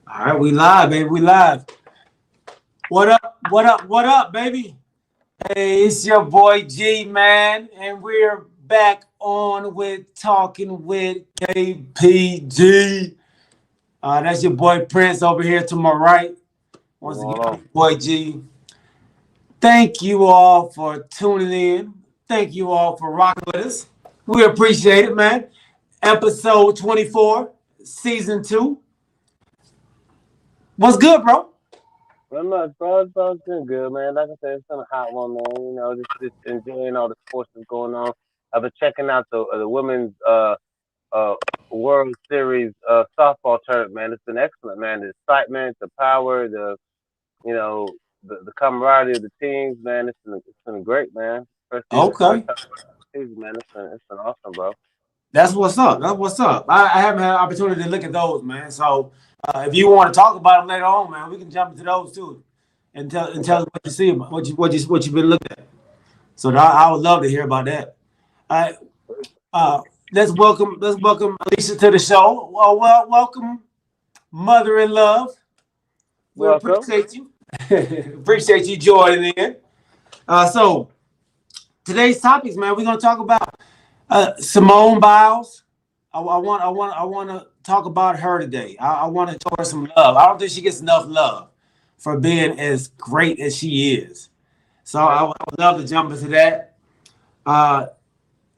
All right, we live, baby. We live. What up? What up? What up, baby? Hey, it's your boy G, man, and we're back on with talking with KPG. That's your boy Prince over here to my right. Once What's going again, on? boy G. Thank you all for tuning in. Thank you all for rocking with us. We appreciate it, man. Episode 24, season 2. What's good, bro? Not much, bro. It's been good, man. Like I said, it's been a hot one, man. Just enjoying all the sports that's going on. I've been checking out the women's uh World Series softball tournament, man. It's been excellent, man. The excitement, the power, you know the camaraderie of the teams, man. It's been great, man. First Okay. time season, man. It's been awesome, bro. That's what's up. That's what's up. I haven't had an opportunity to look at those, man. So if you want to talk about them later on, man, we can jump into those too, and Okay. tell us what you see, what you've been looking at. So I would love to hear about that. All right. Let's welcome Alicia to the show. Welcome, mother in love. We Welcome. appreciate you. Appreciate you joining in. So today's topics, man, we're gonna talk about Simone Biles. I want to talk about her today. I want to show her some love. I don't think she gets enough love for being as great as she is. So Okay. I would love to jump into that. Uh,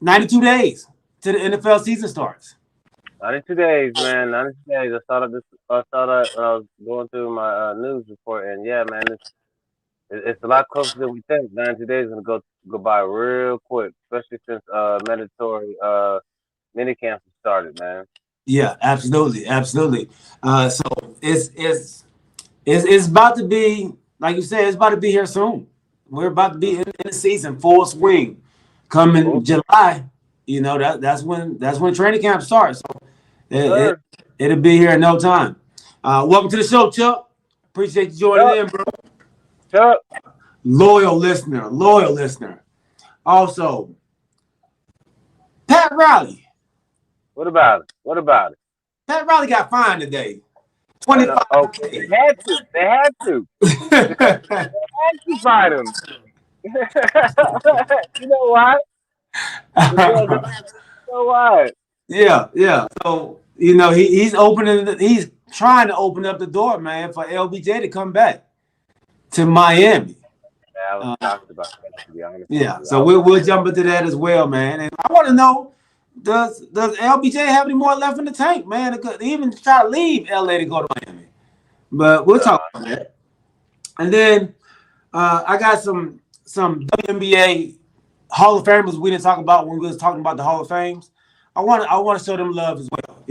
92 days to the NFL season starts. 92 days, man. 92 days. I saw that when I was going through my news report, and yeah, man, it's a lot closer than we think. 92 days is gonna go by real quick, especially since mandatory mini camps have started, man. Yeah, absolutely, absolutely. So it's about to be like you said. It's about to be here soon. We're about to be in the season full swing. Coming Cool. July, that's when training camp starts. So it, Sir. it it'll be here in no time. Welcome to the show, Chuck. Appreciate you joining Chuck. in, bro. Chuck. Loyal listener, loyal listener. Also, Pat Riley. What about it? What about it? Pat Riley got fined today. I know. Oh, they 25K. had to. They had to. They had to fight him. You know why? Because you know why? Yeah, yeah. So he's trying to open up the door, man, for LBJ to come back to Miami. Yeah, I was Uh, shocked about that. To be honest with yeah, you, so we'll jump into that as well, man. And I want to know, does LBJ have any more left in the tank, man? To even try to leave LA to go to Miami. But we'll talk about that. And then I got some WNBA Hall of Famers we didn't talk about when we was talking about the Hall of Fames. I want to show them love as well.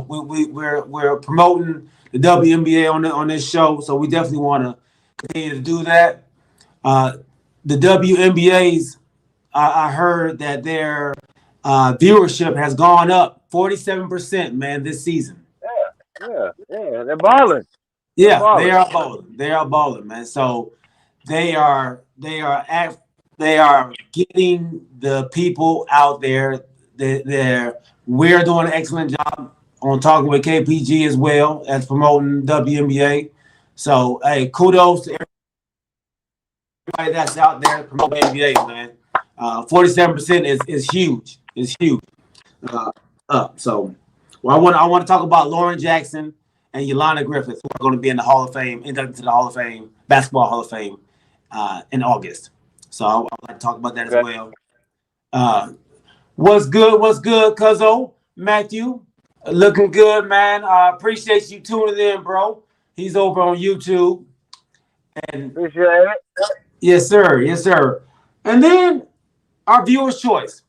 We're promoting the WNBA on this show, so we definitely want to continue to do that. Uh, the WNBA's I heard that their viewership has gone up 47%, man, this season. yeah, they're balling. They're Yeah, they balling. are balling. They are balling, man. So they are they are act, they are getting the people out there. We're doing an excellent job on talking with KPG as well as promoting WNBA. So hey, kudos to everybody that's out there promoting NBA, man. 47% is huge. Is huge. Uh, Up. So well, I want to talk about Lauren Jackson and Yolanda Griffith, who are going to be in the Hall of Fame, inducted to the Hall of Fame, Basketball Hall of Fame, in August. So I'd like to talk about that as Okay. well. Uh, what's good? What's good, Cuzzo? Matthew, looking good, man. I appreciate you tuning in, bro. He's over on YouTube. And Appreciate it. yes, sir. Yes, sir. And then our viewer's choice.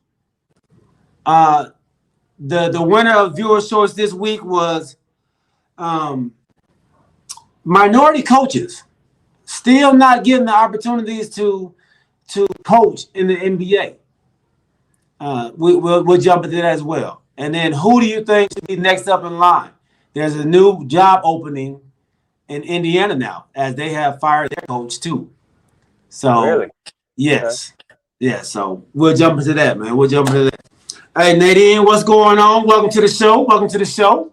Uh, the winner of viewer's choice this week was um, minority coaches still not getting the opportunities to coach in the NBA. We'll jump into that as well. And then who do you think should be next up in line? There's a new job opening in Indiana now, as they have fired their coach too. So Really? Okay. yes, yes. So we'll jump into that, man. We'll jump into that. Hey Nadine, what's going on? Welcome to the show. Welcome to the show.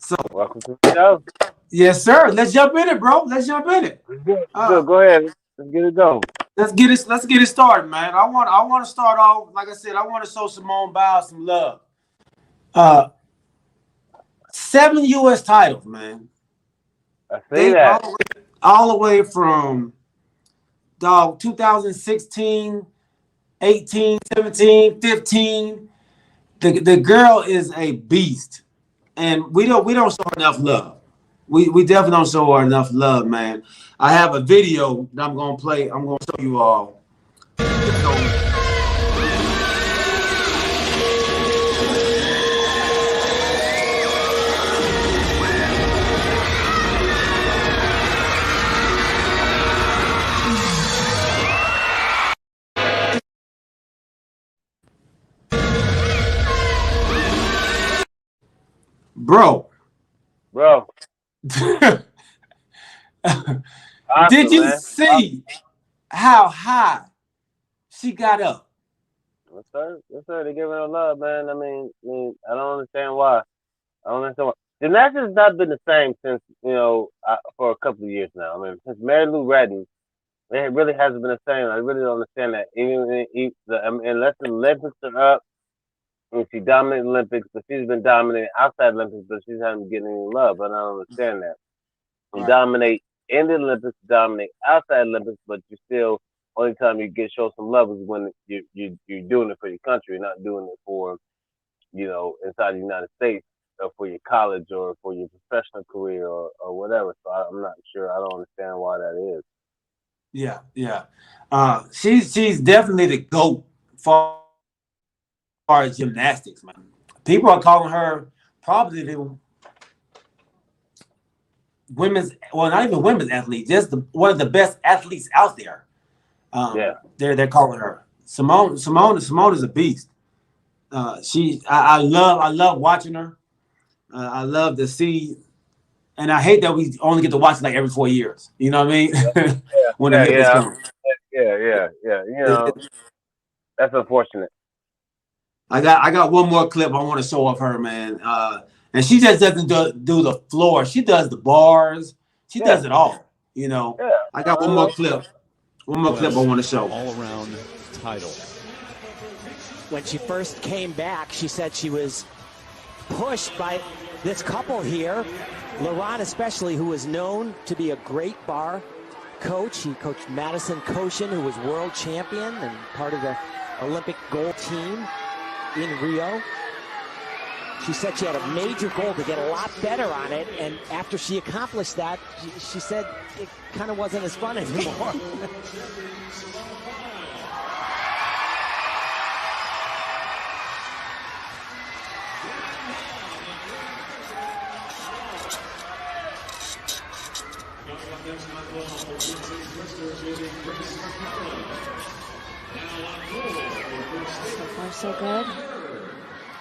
So, welcome to the show. yes, sir. Let's jump in it, bro. Let's jump in it. Good. Go ahead. Let's get it going. Let's get it started, man. I want to start off, like I said, I want to show Simone Biles some love. 7 U.S. titles, man. I see that. All the way from 2016, 18, 17, 15. The girl is a beast, and we don't show her enough love. We definitely don't show her enough love, man. I have a video that I'm gonna play. I'm gonna show you all. Bro. Awesome, Did you man. see how high she got up? Yes, sir. They giving her love, man. I mean, I don't understand why. Gymnastics has not been the same since, for a couple of years now. I mean, since Mary Lou Retton, it really hasn't been the same. I really don't understand that. Unless the Olympics are up, and she dominated the Olympics, but she's been dominating outside the Olympics, but she hasn't getting any love. But I don't understand that. You dominate in the Olympics, dominate outside the Olympics, but you still only time you get show some love is when you're doing it for your country, you're not doing it for inside the United States or for your college or for your professional career or whatever. So I'm not sure. I don't understand why that is. Yeah. She's definitely the GOAT for gymnastics, man. People are calling her probably the not even women's athlete, just one of the best athletes out there. They're calling her Simone. Simone is a beast. I love watching her. I love to see, and I hate that we only get to watch it like every 4 years. You know what I mean? When the Olympics come. Yeah. That's unfortunate. I got one more clip I want to show of her, man. And she just doesn't do the floor. She does the bars. She does it all. I got one more clip. One more clip I want to show. All-around title. When she first came back, she said she was pushed by this couple here, Lebron especially, who is known to be a great bar coach. He coached Madison Koshin, who was world champion and part of the Olympic gold team in Rio. She said she had a major goal to get a lot better on it, and after she accomplished that, she said it kind of wasn't as fun anymore. So far, so good.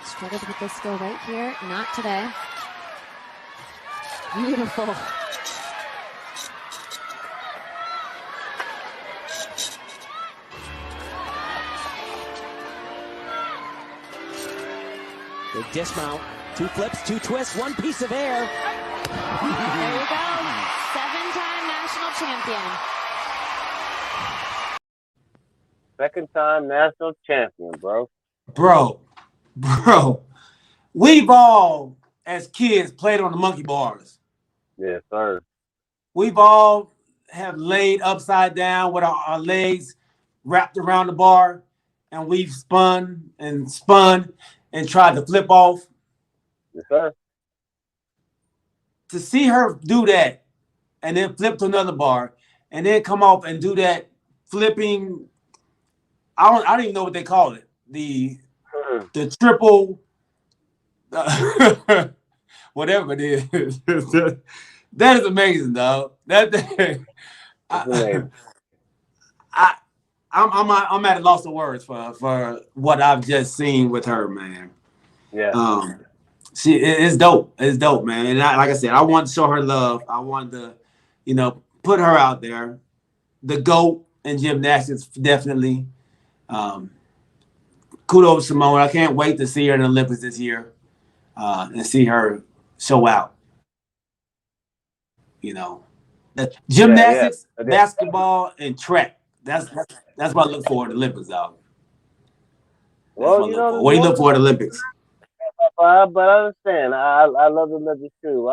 Struggled with this skill right here. Not today. Beautiful. Big dismount. 2 flips, 2 twists, 1 piece of air. There you go. 7-time national champion. Second-time national champion, bro. Bro, we've all, as kids, played on the monkey bars. Yes, sir. We've all have laid upside down with our legs wrapped around the bar, and we've spun and tried to flip off. Yes, sir. To see her do that and then flip to another bar and then come off and do that flipping, I don't even know what they call it. The triple, whatever it is. That is amazing, dog. I'm at a loss of words for what I've just seen with her, man. Yeah. It's dope. It's dope, man. And like I said, I want to show her love. I want to, put her out there. The GOAT in gymnastics, definitely. Kudos, Simone. I can't wait to see her in the Olympics this year and see her show out. Gymnastics, Yeah. basketball, and track. That's what I look for in the Olympics, dog. That's Well, what I look for. What do you look for in the Olympics? but I understand. I love the Olympics too.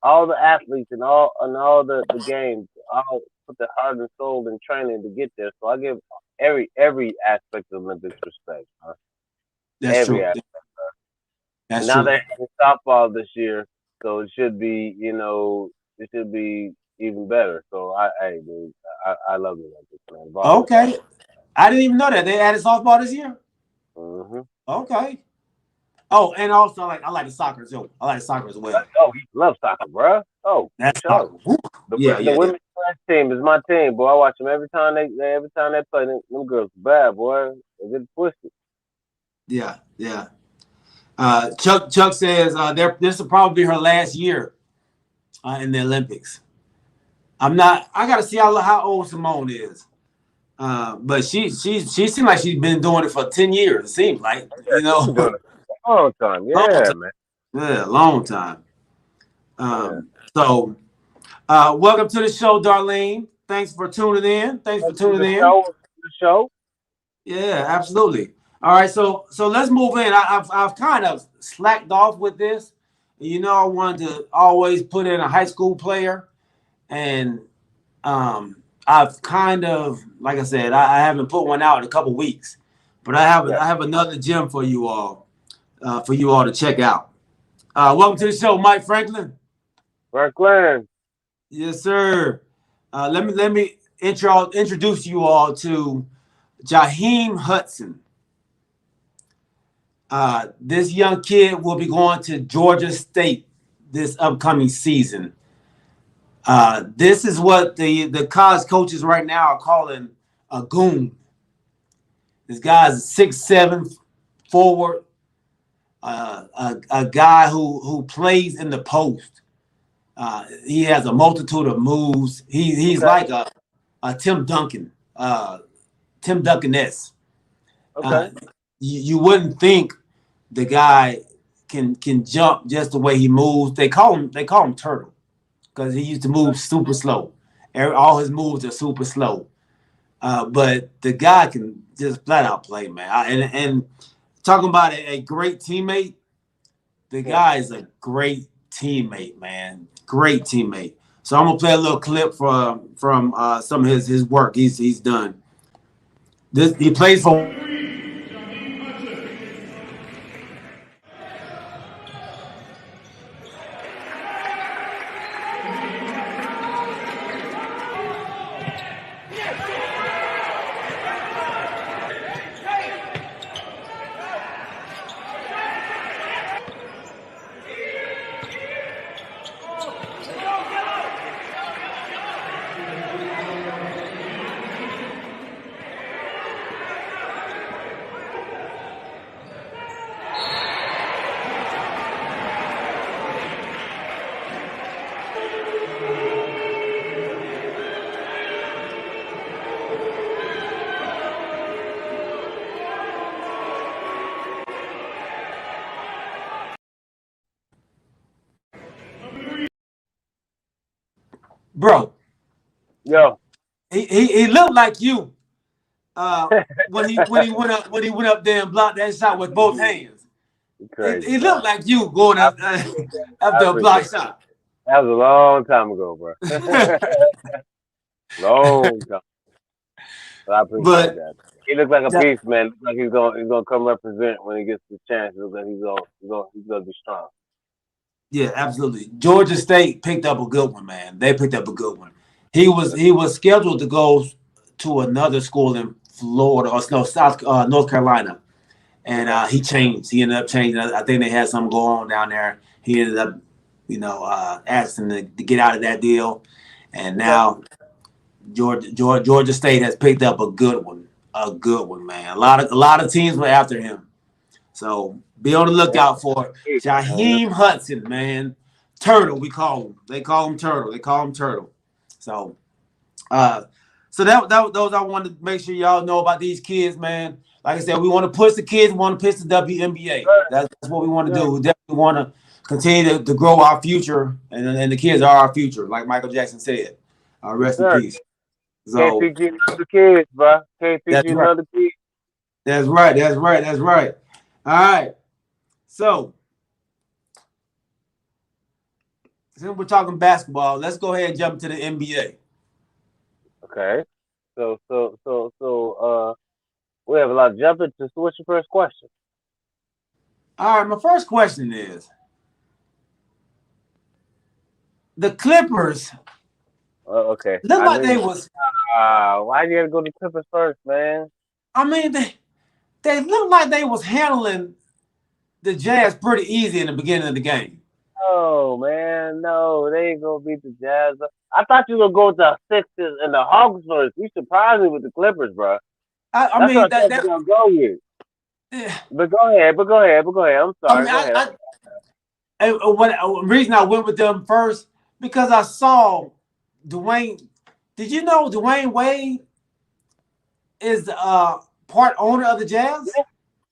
All the athletes and all the games all put their heart and soul and training to get there. So I give every aspect of the Olympics respect. Huh? That's Every true. aspect. That's Now true. they're having softball this year, so it should be even better. So dude, I love the Olympics, man. Okay. I didn't even know that they added softball this year. Mm-hmm. Okay. Oh, and also I like the soccer too. I like soccer as well. Oh, he loves soccer, bro. Oh, that's sure. The women's class team is my team, boy. I watch them every time they play. Them girls bad, boy. They get twisted. Yeah. Chuck says this will probably be her last year in the Olympics. I got to see how old Simone is. But she seems like she's been doing it for 10 years. It seems like, Long time, man. Yeah, long time. So, welcome to the show, Darlene. Thanks for tuning in. The show. Yeah, absolutely. All right, so let's move in. I've kind of slacked off with this. I wanted to always put in a high school player, and I've kind of, like I said, I haven't put one out in a couple weeks, but I have another gem for you all to check out. Welcome to the show, Mike Franklin. Franklin. Yes, sir. Let me introduce you all to Jaheem Hudson. This young kid will be going to Georgia State this upcoming season. This is what the college coaches right now are calling a goon. This guy's 6'7" forward, a guy who plays in the post. He has a multitude of moves. He's like a Tim Duncan. Tim Duncan-esque. Okay. You wouldn't think the guy can jump just the way he moves. They call him Turtle because he used to move super slow. All his moves are super slow. But the guy can just flat out play, man. And talking about a great teammate, the guy is a great teammate, man. Great teammate. So I'm gonna play a little clip from some of his work he's done. He plays for. Bro, yo, he looked like you when he went up there and blocked that shot with both hands. He looked like you going up after a block shot. That was a long time ago, bro. Long time. But I appreciate that. He looks like a beast, man. Looks like he's gonna come represent when he gets the chance. It looks like he's gonna be strong. Yeah, absolutely. Georgia State picked up a good one, man. They picked up a good one. He was scheduled to go to another school in Florida or North Carolina, and he changed. He ended up changing. I think they had something going on down there. He ended up, asking to get out of that deal, and now Georgia State has picked up a good one, man. A lot of teams were after him, so be on the lookout for Jaheem Hudson, man. Turtle, we call him. They call him Turtle. So, those I wanted to make sure y'all know about these kids, man. Like I said, we want to push the kids. We want to push the WNBA. That's what we want to do. We definitely want to continue to grow our future, and the kids are our future, like Michael Jackson said. Rest in peace. So can't teach you the kids, bro. Can't teach you another kid. That's right. That's right. That's right. All right. So since we're talking basketball, let's go ahead and jump to the NBA. Okay. So, we have a lot of jumping. So what's your first question? All right. My first question is the Clippers. Okay. Look like they was. Why you gotta go to Clippers first, man? I mean, they look like they was handling the Jazz pretty easy in the beginning of the game. Oh man, no, they ain't gonna beat the Jazz. I thought you were gonna go with the Sixers and the Hawks first. You surprised me with the Clippers, bro. I mean, that's gonna go with. Yeah. But go ahead. I'm sorry. The reason I went with them first because I saw Dwayne. Did you know Dwayne Wade is part owner of the Jazz?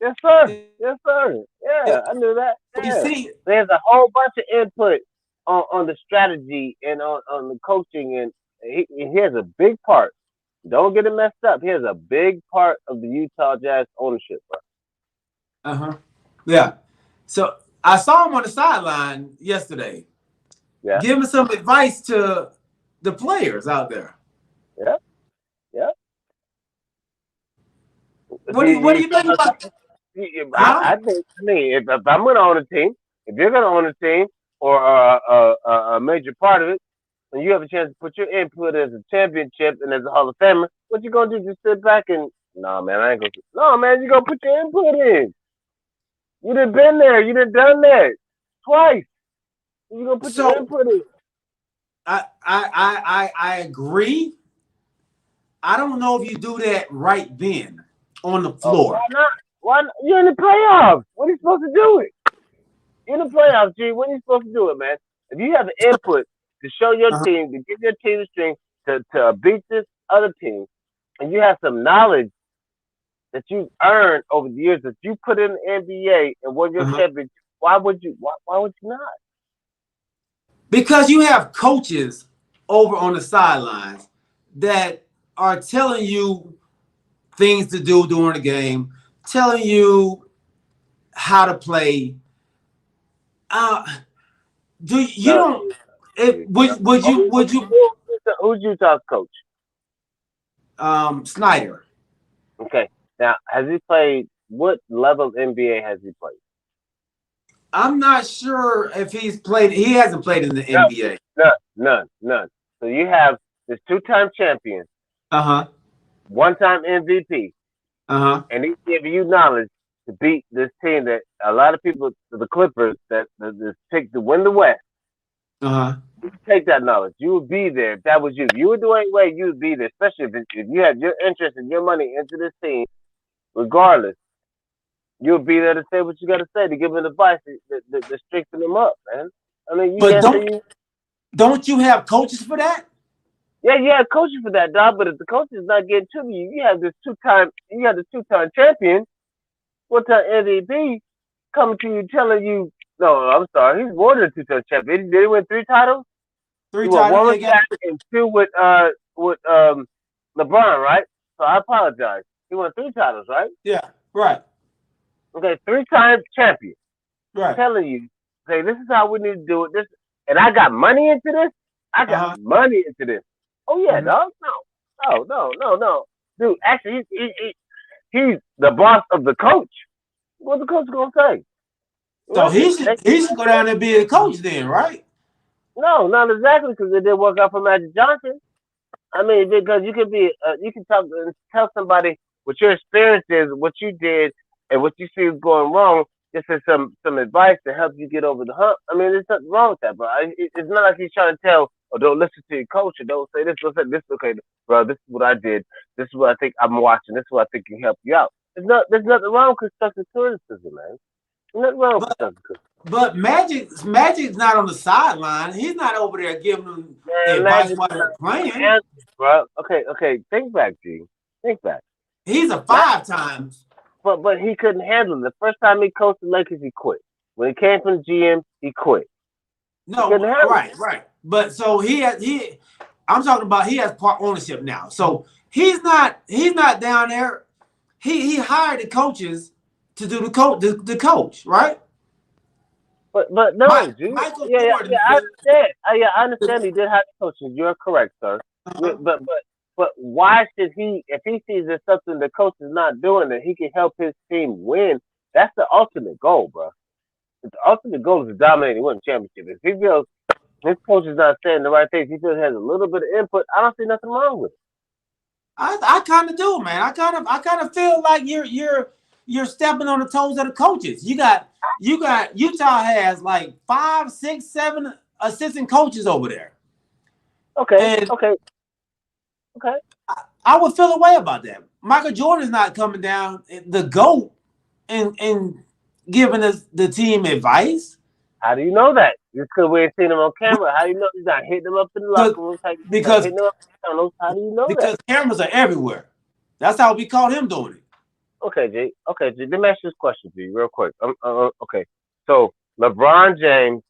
Yes, sir. Yes, sir. Yeah, I knew that. Yeah. You see, there's a whole bunch of input on the strategy and on the coaching, and he has a big part. Don't get it messed up. He has a big part of the Utah Jazz ownership, bro. Yeah. So I saw him on the sideline yesterday. Yeah. Giving some advice to the players out there. Yeah. Yeah. What do you think about? I think, if I'm going to own a team, if you're going to own a team or a major part of it, and you have a chance to put your input as a championship and as a Hall of Famer, what you going to do? Just sit back and, no, man, I ain't going to. No, man, you going to put your input in. You done been there. You done done that twice. You going to put your input in. I agree. I don't know if you do that right then on the floor. Why not? Why not? You're in the playoffs. When are you supposed to do it? You're in the playoffs, G. When are you supposed to do it, man? If you have an input to show your team, to give your team the strength to beat this other team, and you have some knowledge that you've earned over the years that you put in the NBA and won your championship, why would you not? Because you have coaches over on the sidelines that are telling you things to do during the game, telling you how to play. Would you? Who's Utah's coach? Snyder. Okay. Now, has he played? What level of NBA has he played? I'm not sure if he's played. He hasn't played in the NBA. None. So you have this two-time champion. One-time MVP. And he's giving you knowledge to beat this team that a lot of people, the Clippers, that picked to win the West. You take that knowledge. You would be there if that was you. If you were Dwayne Wade, you would be there, especially if you had your interest and your money into this team. Regardless, you'll be there to say what you got to say, to give them advice, to strengthen them up, man. I mean, don't you have coaches for that? Yeah, you have coaches for that, dog. But if the coach is not getting to you, you have the two-time champion, one-time MVP coming to you telling you, no, I'm sorry, he's more than a two-time champion. Did he win 3 titles? Three titles. One with Jack and 2 with LeBron, right? So I apologize. He won 3 titles, right? Yeah, right. Okay, 3-time champion. Right. I'm telling you, say this is how we need to do it. This, and I got money into this. I got money into this. Oh yeah, dog. No. Dude, actually, he's the boss of the coach. What's the coach gonna say? So he should go down there and be a coach then, right? No, not exactly, because it didn't work out for Magic Johnson. I mean, because you can talk and tell somebody what your experience is, what you did, and what you see is going wrong. Just as some advice to help you get over the hump. I mean, there's nothing wrong with that, bro. It's not like he's trying to tell, or don't listen to your coach, or don't say this, don't say this. Okay, bro, this is what I did. This is what I think I'm watching. This is what I think can help you out. There's nothing wrong with constructive criticism, man. There's nothing wrong with constructive criticism. But Magic's not on the sideline. He's not over there giving them advice while they're playing. Bro, okay. Think back, G. Think back. He's a 5 times. But he couldn't handle it. The first time he coached the Lakers, he quit. When he came from the GM, he quit. No, right. But so I'm talking about he has part ownership now. So he's not down there. He hired the coaches to do the coach, right? But no, G. Michael Yeah, Jordan. I understand. I understand he did have the coaches. You're correct, sir. But why should he, if he sees there's something the coach is not doing that he can help his team win? That's the ultimate goal, bro. The ultimate goal is to dominate and win the championship. If he feels his coach is not saying the right things, he feels he has a little bit of input, I don't see nothing wrong with it. I kind of do, man. I kind of feel like you're stepping on the toes of the coaches. You got Utah has like 5, 6, 7 assistant coaches over there. Okay. I would feel a way about that. Michael Jordan's not coming down the GOAT and giving us the team advice. How do you know that? Just because we ain't seen him on camera. How do you know he's not hitting them up in the locker room? Because hitting them up in the how do you know because that? cameras are everywhere. That's how we caught him doing it. Okay, G. Let me ask you this question to you real quick. Okay. So LeBron James,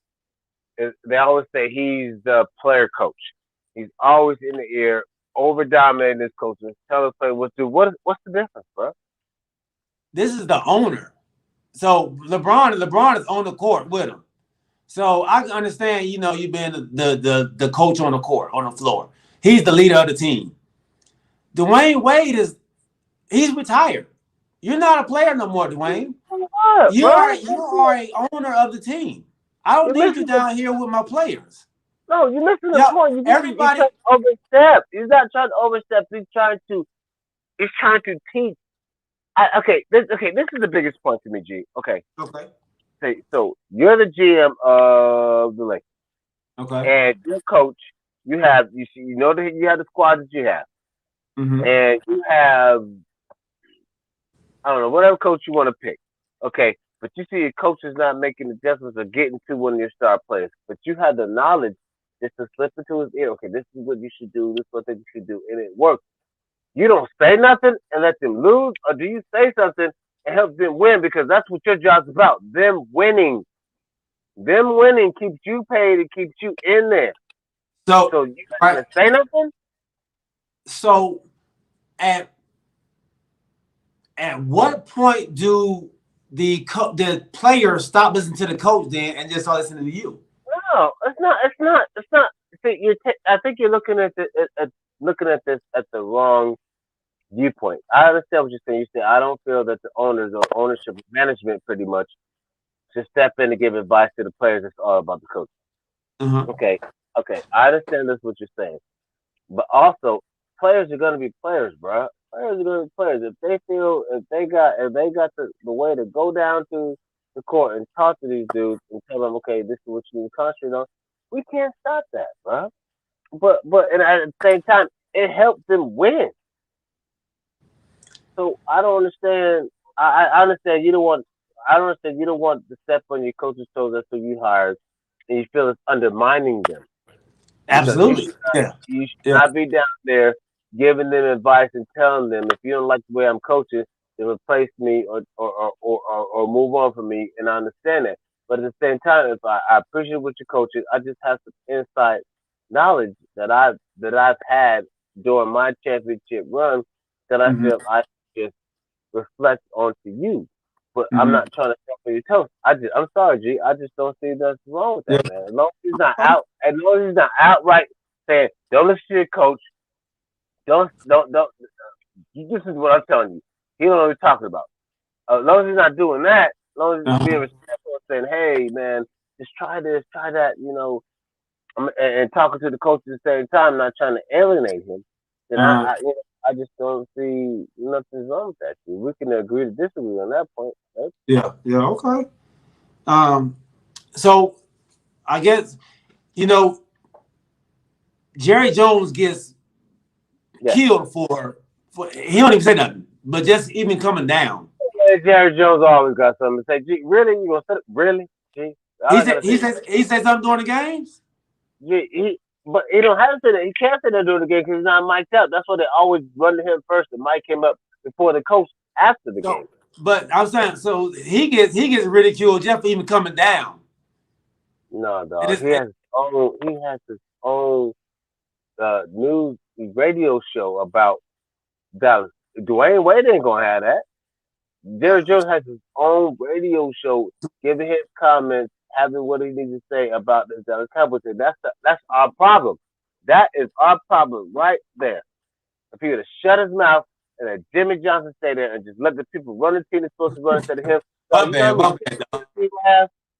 they always say he's the player coach. He's always in the ear, over dominating his coaches, telling the player what to do. What's the difference, bro? This is the owner. So LeBron is on the court with him. So I can understand, you being the coach on the court, on the floor. He's the leader of the team. Dwayne Wade he's retired. You're not a player no more, Dwayne. You are an owner of the team. I don't need you down here with my players. No, you're missing the point. Everybody overstep. He's not trying to overstep. He's trying to teach. This is the biggest point to me, G. Okay. So you're the GM of the Lakers. Okay. And you're coach. You have that you have the squad that you have. Mm-hmm. And you have, I don't know, whatever coach you want to pick. Okay. But you see your coach is not making adjustments or getting to one of your star players. But you have the knowledge just to slip into his ear. Okay, this is what you should do. This is what you should do. And it works. You don't say nothing and let them lose, or do you say something and help them win? Because that's what your job's about. Them winning. Them winning keeps you paid. It keeps you in there. So you gonna say nothing? So at what point do the players stop listening to the coach then and just start listening to you? No, it's not. See, I think you're looking at this at the wrong viewpoint. I understand what you're saying. You say I don't feel that the owners or ownership management pretty much should step in and give advice to the players. It's all about the coach. Mm-hmm. Okay. I understand that's what you're saying, but also players are gonna be players, bro. Players are gonna be players. If they got the way to go down to the court and talk to these dudes and tell them, okay, this is what you need to concentrate on. We can't stop that, bro. But and at the same time, it helps them win. So I don't understand. I understand you don't want. I don't understand you don't want to step on your coach's toes. That's who you hired, and you feel it's undermining them. Absolutely. You should not be down there giving them advice and telling them if you don't like the way I'm coaching, then replace me or move on from me. And I understand that. But at the same time, if I appreciate what you're coaching, I just have some inside knowledge that I've had during my championship run that I feel I just reflect onto you. But I'm not trying to step on your toes. I'm sorry, G. I just don't see nothing wrong with that, man. As long as he's not outright saying, don't listen to your coach. Don't. This is what I'm telling you. He don't know what he's talking about. As long as he's not doing that, as long as he's being respectful and saying, hey, man, just try this, try that, and talking to the coach at the same time, not trying to alienate him, then I just don't see nothing wrong with that. We can agree to disagree on that point. Right? Yeah, okay. So I guess, Jerry Jones gets killed for he don't even say nothing, but just even coming down. Jerry Jones always got something to say. Gee, really? You gonna say it? Really? Gee, he said something during the games? But he don't have to say that. He can't say that during the game because he's not mic'd up. That's why they always run to him first and mic him up before the coach after the game. But I'm saying, so he gets ridiculed just for even coming down. No, dog. He has his own news radio show about Dallas. Dwayne Wade ain't gonna have that. Jerry Jones has his own radio show, giving his comments, having what he needs to say about the Dallas Cowboys. That's our problem. That is our problem right there. If he would have shut his mouth and let Jimmy Johnson stay there and just let the people run the team that's supposed to run instead of him. My bad, dog.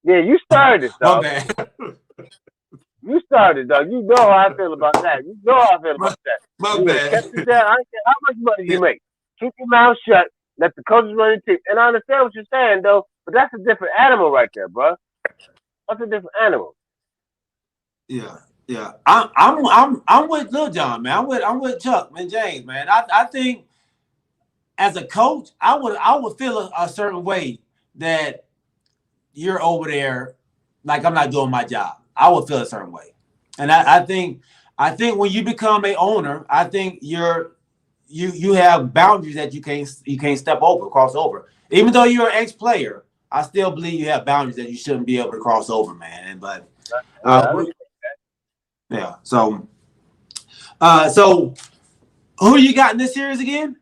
Yeah, you started this, dog. My bad. You started, dog. You know how I feel about that. You know how I feel about that. My You bad. kept it down. I don't care how much money you make. Keep your mouth shut. Let the coaches run the team. And I understand what you're saying, though, but that's a different animal right there, bro. That's a different animal. Yeah. I'm with Lil John, man. I'm with Chuck, man, James, man. I think as a coach, I would feel a certain way that you're over there like I'm not doing my job. I would feel a certain way. And I think when you become a owner, I think you have boundaries that you can't step over, cross over. Even though you're an ex-player, I still believe you have boundaries that you shouldn't be able to cross over, man. But yeah. So who you got in this series again?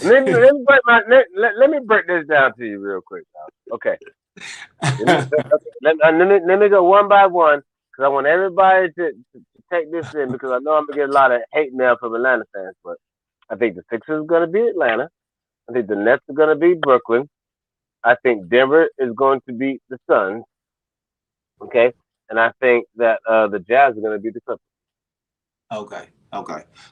Let me break this down to you real quick, now. Okay. Let me go one by one because I want everybody to take this in because I know I'm gonna get a lot of hate mail from Atlanta fans. But I think the Sixers are gonna be Atlanta. I think the Nets are gonna be Brooklyn. I think Denver is going to beat the Suns. Okay, and I think that the Jazz are gonna beat the Clippers. Okay.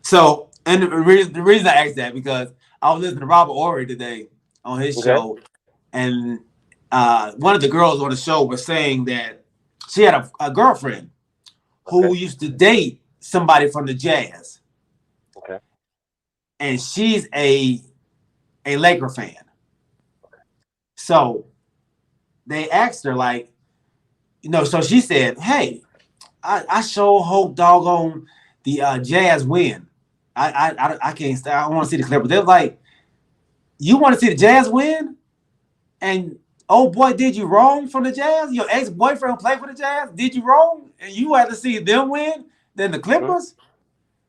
So, and the reason I asked that because I was listening to Robert Ory today on his show, and one of the girls on the show was saying that she had a girlfriend who used to date somebody from the Jazz. Okay. And she's a Laker fan. So they asked her, like, so she said, hey, I sure hope doggone the Jazz win. I can't stay. I want to see the Clippers. They're like, you want to see the Jazz win? And oh boy, did you wrong from the Jazz? Your ex-boyfriend played for the Jazz. Did you wrong? And you had to see them win than the Clippers?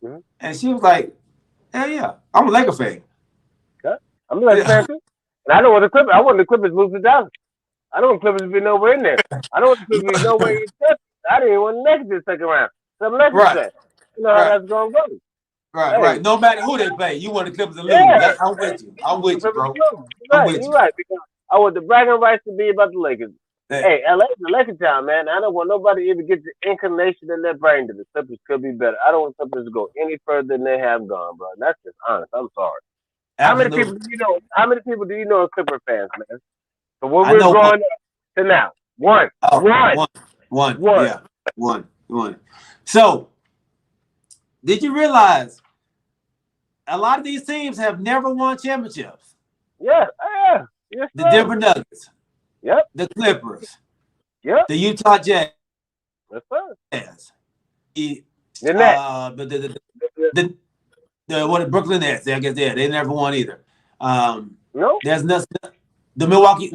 Mm-hmm. And she was like, hell yeah, I'm a Laker fan. Yeah, I'm a Laker fan too. And I don't want the Clippers. I want the Clippers to move to Dallas. I don't want the Clippers to be nowhere in there. I don't want the Clippers to be nowhere in there. I didn't want the Lakers this second round. So I'm Lakers fan. You know how that's going to go. Right. No matter who they play, you want the Clippers to lose. Yeah. I'm with you. I'm with you, bro. You're right. Because I want the bragging rights to be about the Lakers. Hey, LA is the Lakers town, man. I don't want nobody to even get the inclination in their brain that the Clippers could be better. I don't want Clippers to go any further than they have gone, bro. That's just honest. I'm sorry. Absolutely. How many people do you know are Clipper fans, man? So when we're growing up to now. One. Yeah. One. So, did you realize a lot of these teams have never won championships? Yeah. Yes, the Denver Nuggets. Yep. The Clippers. Yep. The Utah Jazz. Yes, sir. The Brooklyn Nets. I guess they never won either. No. There's nothing. The Milwaukee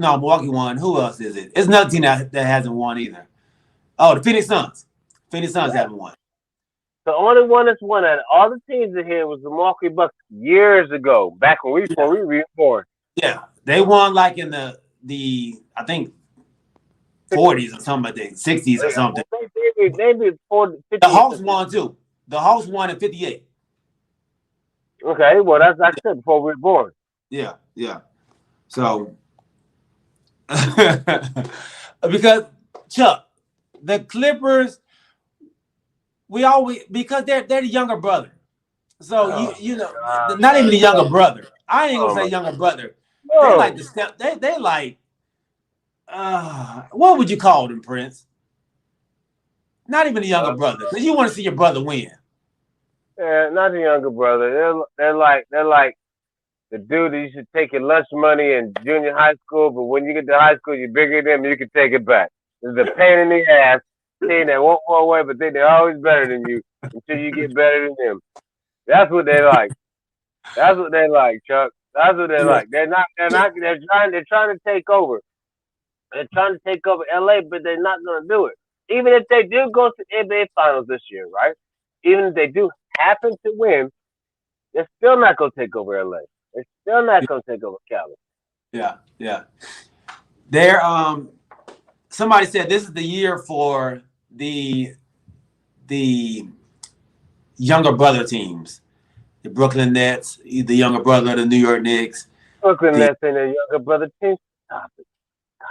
won. Who else is it? It's another team that hasn't won either. Oh, the Phoenix Suns. Haven't won. The only one that's won out of all the teams in here was the Milwaukee Bucks years ago, back when we were born. Yeah, they won like in the I think 40s or something, I think 60s or something. Maybe 40, 50. The Hawks won too. The Hawks won in 58. Okay, well that's like I said before we were born. Yeah. So because Chuck, the Clippers, we always because they're the younger brother. So you know, not even the younger brother. I ain't gonna say younger brother. They like the step. They like what would you call them, Prince? Not even the younger brother, because you want to see your brother win. Yeah, not the younger brother. They're like the dude that you should take your lunch money in junior high school, but when you get to high school, you're bigger than them, you can take it back. It's a pain in the ass. Team that won't go away, but they're always better than you until you get better than them. That's what they like. That's what they like, Chuck. That's what they like. They're trying to take over. They're trying to take over LA, but they're not gonna do it. Even if they do go to the NBA finals this year, right? Even if they do happen to win, they're still not gonna take over LA. They're still not gonna take over Cali. Yeah. There, somebody said this is the year for the younger brother teams. The Brooklyn Nets, the younger brother of the New York Knicks. Brooklyn Nets and their younger brother team. Stop it.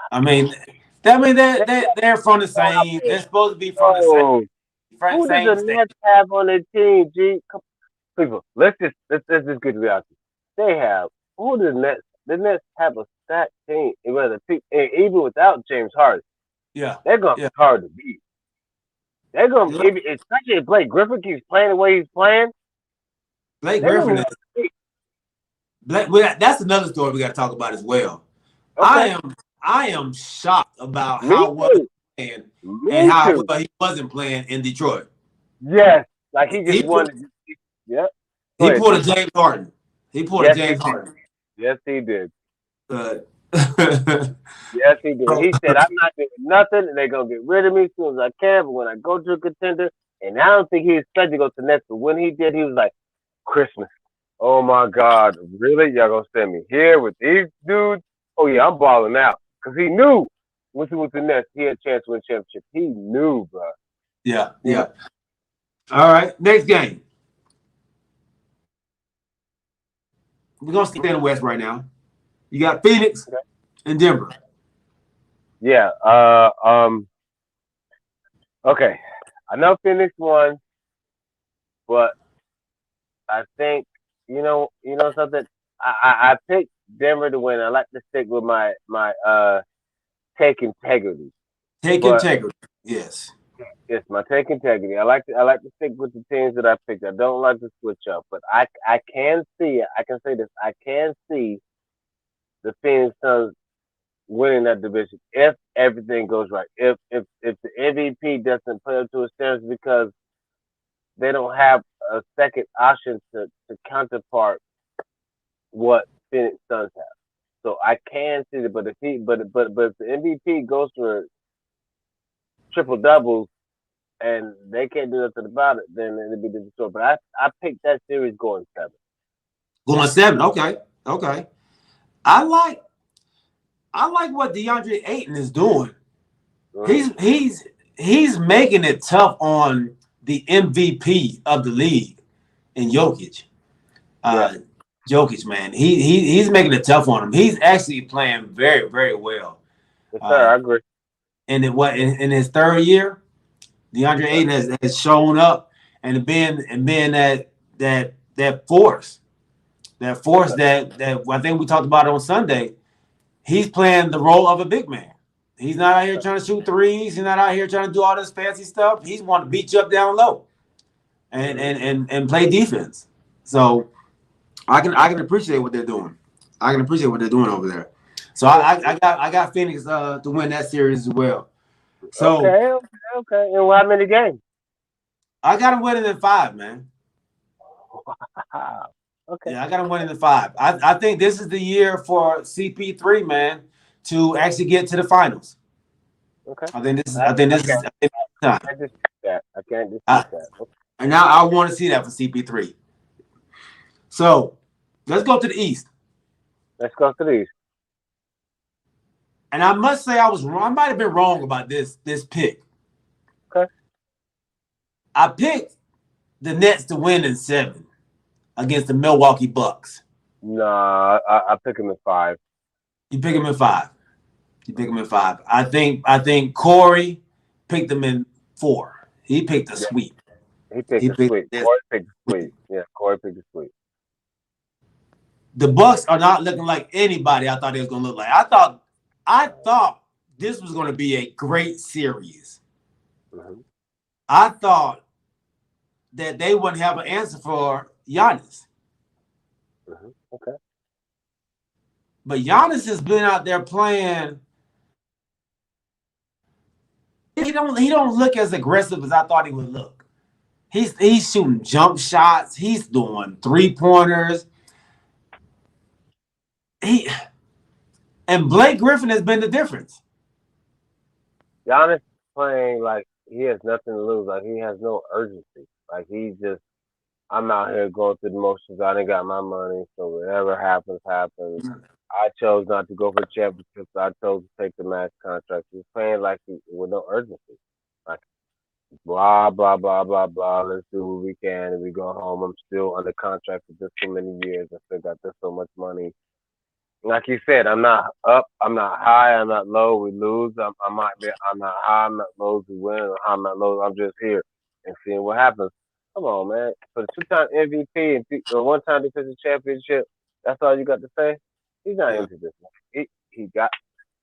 I mean, they're from the same. They're supposed to be from the same. Who does the Nets have on their team, G? People, let's just get to reality. They have who the Nets? The Nets have a stacked team. Even without James Harden, they're gonna be hard to beat. They're gonna, especially if Blake Griffin keeps playing the way he's playing. Blake Griffin is. That's another story we got to talk about as well. Okay. I am shocked about how well he's playing and how well he wasn't playing in Detroit. Yes, like he just won. Yep. He pulled a James Harden. James Harden. Yes, he did. Yes, he did. He said, "I'm not doing nothing, and they're gonna get rid of me as soon as I can. But when I go to a contender, and I don't think he expected to go to the Nets, but when he did, he was like, Christmas. Oh my God, really? Y'all gonna send me here with these dudes? Oh yeah, I'm balling out because he knew once he went to the Nets, he had a chance to win a championship. He knew, bro. Yeah. All right, next game. We're gonna stay in the West right now. You got Phoenix and Denver. Yeah. Okay. I know Phoenix won, but I think you know something. I picked Denver to win. I like to stick with my take integrity. Integrity. Yes. Yes, my take integrity. I like to stick with the teams that I picked. I don't like to switch up, but I can see it. I can say this. I can see the Phoenix Suns winning that division if everything goes right. If the MVP doesn't play up to his standards because they don't have a second option to counterpart what Phoenix Suns have. So I can see it, but if the MVP goes for triple doubles and they can't do nothing about it, then it'll be different story. But I picked that series going 7. Going 7, okay. I like what DeAndre Ayton is doing. Mm-hmm. He's making it tough on the MVP of the league in Jokic. Jokic, man, he's making it tough on him. He's actually playing very, very well. Yes, sir, I agree. And in his third year, DeAndre Ayton has shown up and been that force. That force that I think we talked about on Sunday. He's playing the role of a big man. He's not out here trying to shoot threes. He's not out here trying to do all this fancy stuff. He's want to beat you up down low and play defense. So I can appreciate what they're doing. I can appreciate what they're doing over there. So I got Phoenix to win that series as well. So okay. And how many games? I got them winning in 5, man. Wow. Okay. Yeah, I got them winning in 5. I think this is the year for CP3, man, to actually get to the finals. Okay. I think this is time. I can't dispute that. Okay. And now I want to see that for CP3. So let's go to the East. Let's go to the East. And I must say I was wrong. I might have been wrong about this pick. Okay. I picked the Nets to win in 7 against the Milwaukee Bucks. Nah, I pick them in 5. You pick them in 5. I think Corey picked them in 4. He picked a sweep. He picked a sweep. Corey picked a sweep. Yeah, Corey picked a sweep. The Bucks are not looking like anybody I thought they was gonna look like. I thought this was going to be a great series. Mm-hmm. I thought that they wouldn't have an answer for Giannis. Mm-hmm. Okay. But Giannis has been out there playing. He don't look as aggressive as I thought he would look. He's shooting jump shots. He's doing 3-pointers. and Blake Griffin has been the difference. Giannis playing like he has nothing to lose. Like he has no urgency. Like he just, I'm out here going through the motions. I done got my money, so whatever happens, happens. I chose not to go for championships. I chose to take the max contract. He's playing like with no urgency. Like blah blah blah blah blah. Let's do what we can, and we go home. I'm still under contract for this so many years. I still got this so much money. Like you said, I'm not up, I'm not high, I'm not low. We lose. I'm not high, I'm not low. We win. I'm not low. I'm just here and seeing what happens. Come on, man. For the two-time MVP and one-time defensive championship, that's all you got to say. He's not into this. He got,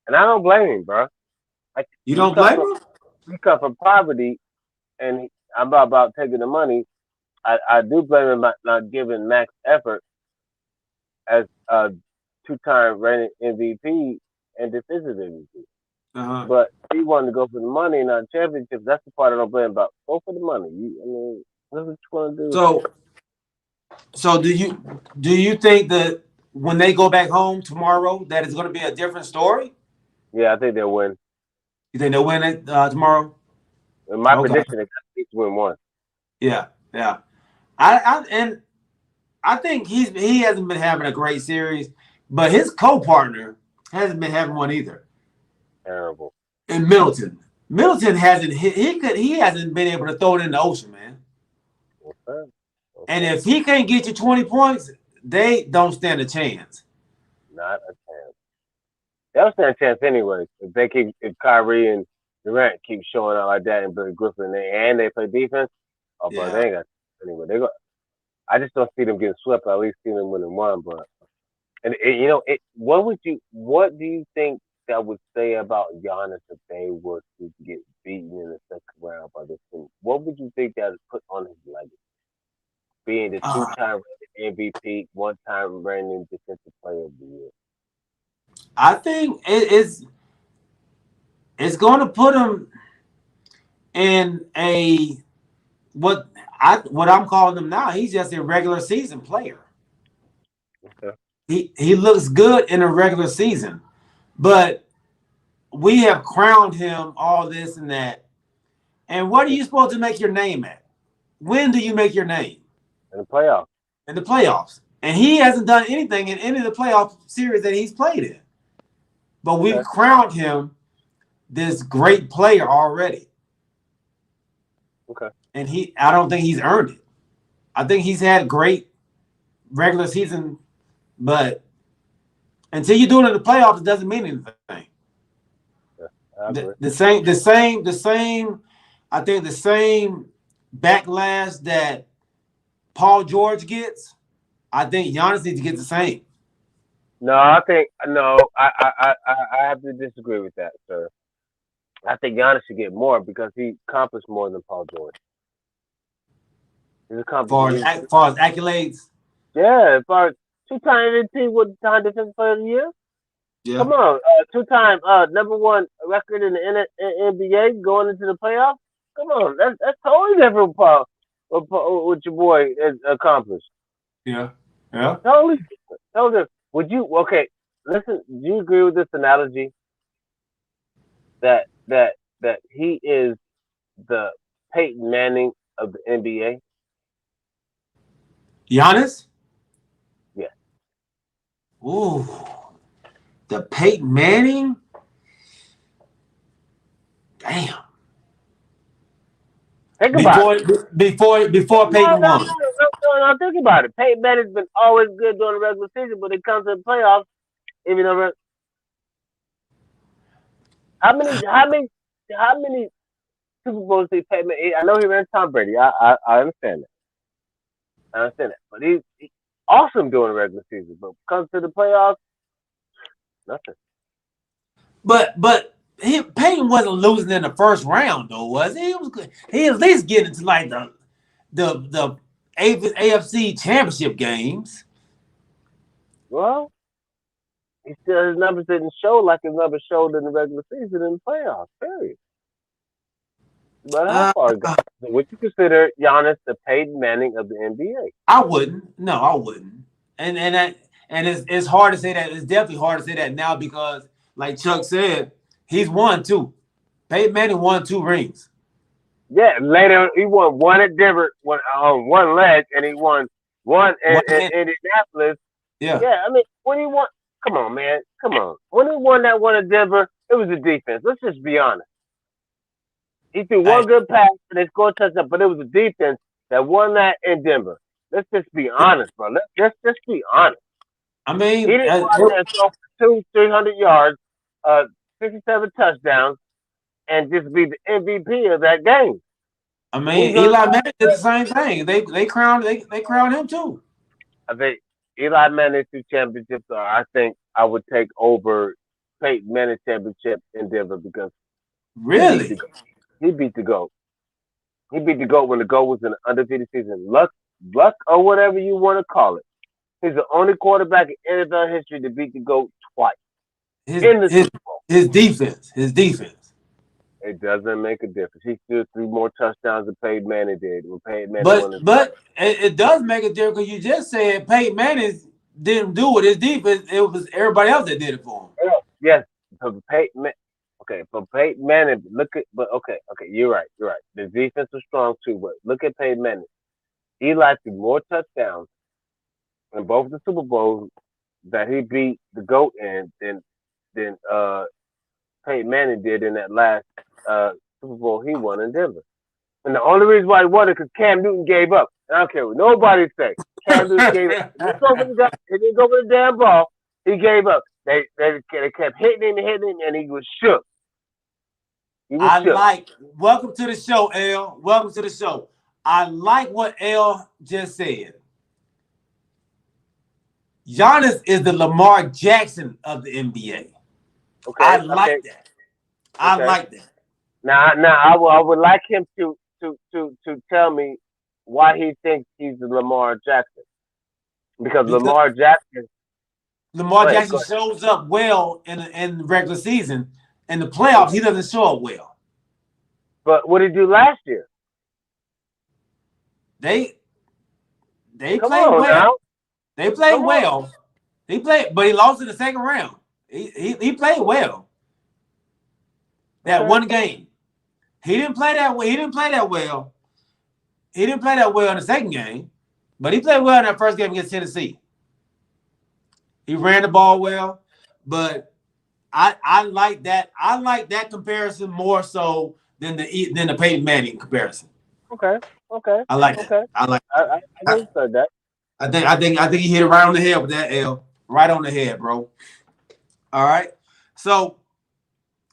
and I don't blame him, bro. Like You don't blame him? He come from poverty, and I'm about taking the money. I do blame him not giving max effort as a two-time reigning MVP and defensive MVP. But he wanted to go for the money, not championships. That's the part I don't blame about. Go for the money. That's what you want to do. So do you think that when they go back home tomorrow, that it's going to be a different story? Yeah, I think they'll win. You think they'll win it tomorrow? In my prediction, they got to win one. Yeah. I think he hasn't been having a great series, but his co-partner hasn't been having one either. Terrible. And Middleton hasn't he hasn't been able to throw it in the ocean, man. Okay. And if he can't get you 20 points, they don't stand a chance. Not a chance. They don't stand a chance anyway. If Kyrie and Durant keep showing out like that and Billy Griffin and they play defense, but they ain't got anyway. I just don't see them getting swept. I at least see them winning one. But what do you think that would say about Giannis if they were to get beaten in the second round by this team? What would you think that would put on his legacy? Being the two-time MVP, one-time reigning defensive player of the year. I think it's going to put him in what I'm calling him now. He's just a regular season player. Okay. He looks good in a regular season, but we have crowned him all this and that. And what are you supposed to make your name at? When do you make your name? In the playoffs. In the playoffs. And he hasn't done anything in any of the playoff series that he's played in. But we've crowned him this great player already. Okay. And I don't think he's earned it. I think he's had great regular season, but until you do it in the playoffs, it doesn't mean anything. Yeah, the same. I think the same backlash that Paul George gets, I think Giannis needs to get the same. I have to disagree with that, sir. I think Giannis should get more because he accomplished more than Paul George. He's accomplished as far as accolades. Yeah, as far as two-time MVP, one-time defensive player of the year. Yeah. Come on, two-time number one record in the NBA going into the playoffs. Come on, that's totally different, Paul. What your boy has accomplished. Yeah. Totally different. Would you? Okay, listen. Do you agree with this analogy that he is the Peyton Manning of the NBA? Giannis? Yeah. Ooh, the Peyton Manning? Damn. Think about it. Before Peyton won. No, think about it. Peyton Manning's been always good during the regular season, but it comes to the playoffs, even though how many Super Bowls did Peyton Manning? I know he ran Tom Brady. I understand that. But he's awesome during the regular season, but comes to the playoffs, nothing. But Peyton wasn't losing in the first round, though, was he? He was good. He at least getting to like the AFC championship games. Well, his numbers didn't show like his numbers showed in the regular season and the playoffs, period. But how far would you consider Giannis the Peyton Manning of the NBA? I wouldn't. No, I wouldn't. And And it's hard to say that. It's definitely hard to say that now because, like Chuck said, he's won 2. Peyton Manning won 2 rings. Yeah, later he won one at Denver, one leg, and he won one in Indianapolis. Yeah. Yeah, I mean, when he won, come on, man, come on. When he won that one at Denver, it was the defense. Let's just be honest. He threw one good pass and they scored a touchdown, but it was the defense that won that in Denver. Let's just be honest, bro. Let's just be honest. I mean, he didn't go out there and throw for 300 yards, 67 touchdowns, and just be the MVP of that game. I mean, Eli Manning did the same thing. They crowned him too. I think Eli Manning 2 championships I think I would take over Peyton Manning championship in Denver because really he beat the GOAT. He beat the GOAT when the GOAT was in an undefeated season. Luck or whatever you want to call it. He's the only quarterback in NFL history to beat the GOAT twice. His defense. It doesn't make a difference. He still threw more touchdowns than Peyton Manning did. When Peyton Manning but it does make a difference because you just said Peyton Manning didn't do it. His defense, it was everybody else that did it for him. Yes, for Peyton Manning, you're right. The defense was strong too, but look at Peyton Manning. Eli threw more touchdowns in both the Super Bowls that he beat the GOAT in than Peyton Manning did in that last Super Bowl he won in Denver. And the only reason why he won it because Cam Newton gave up. I don't care what nobody say. Cam Newton gave up. He didn't go for the damn ball. He gave up. They kept hitting him, and he was shook. Welcome to the show, L. Welcome to the show. I like what L just said. Giannis is the Lamar Jackson of the NBA. Okay, I like that. I like that. Now, I would like him to tell me why he thinks he's the Lamar Jackson. Because Lamar Jackson shows up well in the regular season. In the playoffs, he doesn't show up well. But what did he do last year? They played well. Now. They played well. He played, but he lost in the second round. He played well. That one game. He didn't play that well. He didn't play that well in the second game, but he played well in that first game against Tennessee. He ran the ball well, but I like that. I like that comparison more so than the Peyton Manning comparison. Okay. I like that. I understand that. I think he hit it right on the head with that L. Right on the head, bro. All right. So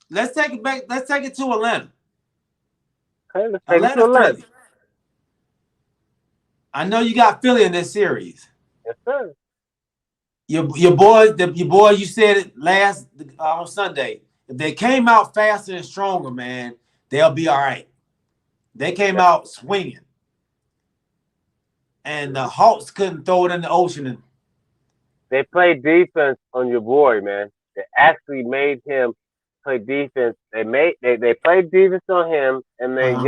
let's take it back. Let's take it to Atlanta. Okay, let's take it to Atlanta. Philly. I know you got Philly in this series. Yes, sir. Your boy, you said it last on Sunday. If they came out faster and stronger, man, they'll be all right. They came out swinging. And the Hawks couldn't throw it in the ocean. They played defense on your boy, man. They actually made him play defense. They played defense on him, and then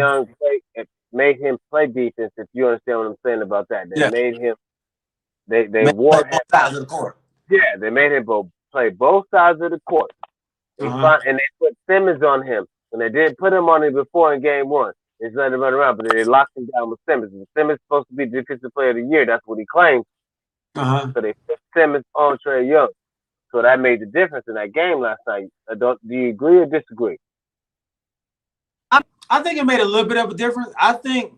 made him play defense. If you understand what I'm saying about that, they made him. They wore him both sides of the court. Yeah, they made him play both sides of the court. And they put Simmons on him, and they didn't put him on him before in game one. They just let him run around, but they locked him down with Simmons. And Simmons is supposed to be defensive player of the year. That's what he claims. So they put Simmons on Trae Young. So that made the difference in that game last night. Do you agree or disagree? I think it made a little bit of a difference. I think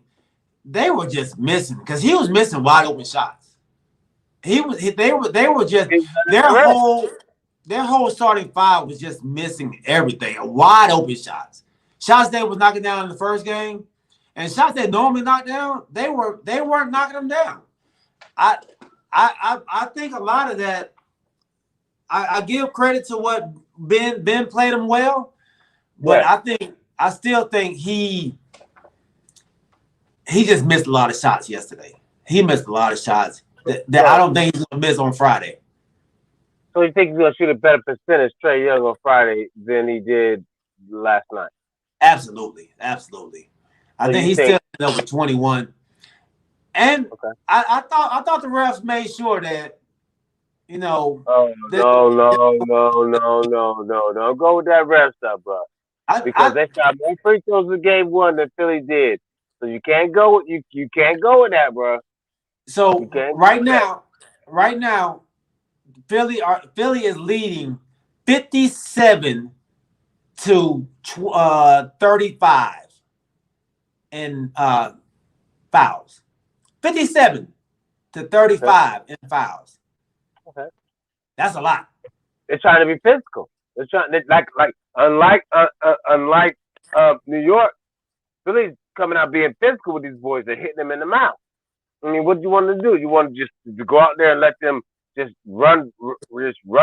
they were just missing because he was missing wide open shots. They were just their whole starting five was just missing everything. Wide open shots. Shots they was knocking down in the first game, and shots they normally knock down, they weren't knocking them down. I think a lot of that. I give credit to what Ben played him well, but I still think he just missed a lot of shots yesterday. He missed a lot of shots that I don't think he's gonna miss on Friday. So you think he's gonna shoot a better percentage, Trae Young, on Friday than he did last night? Absolutely. I think he's still over 21. And I thought the refs made sure that you know, Oh no! Don't go with that ref stuff, bro. Because I they shot more free throws in game one than Philly did. So you can't go with you can't go with that, bro. You so can't go right with that. now, right now, Philly is leading 57 to 35 in fouls. 57 to Okay. 35 in fouls. Okay. That's a lot. They're trying to be physical. They're trying like unlike New York, Philly's coming out being physical with these boys. They're hitting them in the mouth. I mean, what do you want to do? You want to just to go out there and let them just run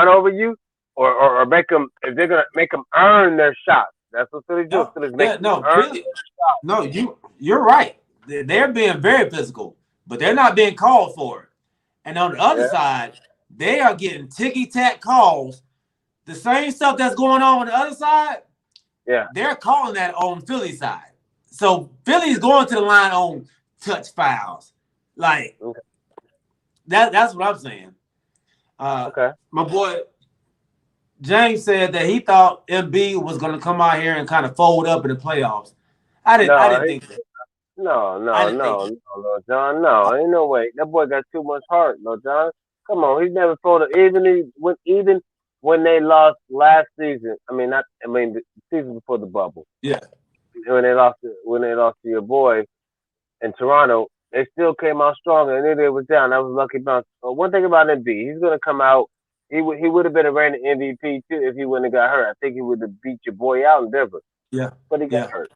over you, or make them if they're gonna make them earn their shots. That's what Philly's doing. No, Philly's yeah, making them no, earn Philly. No, you're right. They're being very physical, but they're not being called for it. And on the other their shot. side, they are getting ticky-tack calls. The same stuff that's going on the other side, Yeah. they're calling that on Philly side. So Philly's going to the line on touch fouls. Like Okay. that's what I'm saying. Okay. My boy James said that he thought Embiid was going to come out here and kind of fold up in the playoffs. I No, didn't think that. I didn't think that. no, John. No, ain't no way. That boy got too much heart. No, John. Come on, he's never folded. Even when they lost last season. I mean, not. I mean, the season before the bubble. Yeah. When they lost to your boy in Toronto, they still came out strong, and then they was down. That was lucky bounce. One thing about Embiid, he's gonna come out. He would have been a reigning MVP too if he wouldn't have got hurt. I think he would have beat your boy out in Denver, Yeah. but he got Yeah. hurt.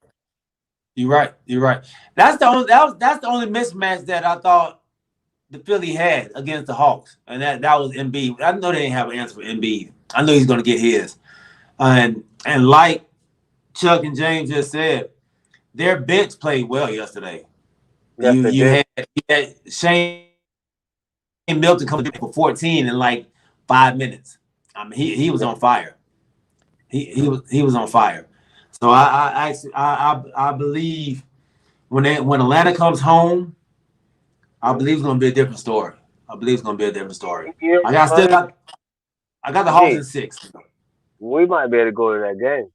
You're right. You're right. That's the only mismatch that I thought the Philly had against the Hawks, and that was Embiid. I know they didn't have an answer for Embiid. I know he's going to get his, and like Chuck and James just said, their bench played well yesterday. Yes, they You did. had Shane Milton coming in for 14 in like 5 minutes. I mean, he was on fire. He was on fire. So I believe when Atlanta comes home, I believe it's gonna be a different story. I believe it's gonna be a different story. Yeah, I got the Hawks Gee, in 6. we might be able to go to that game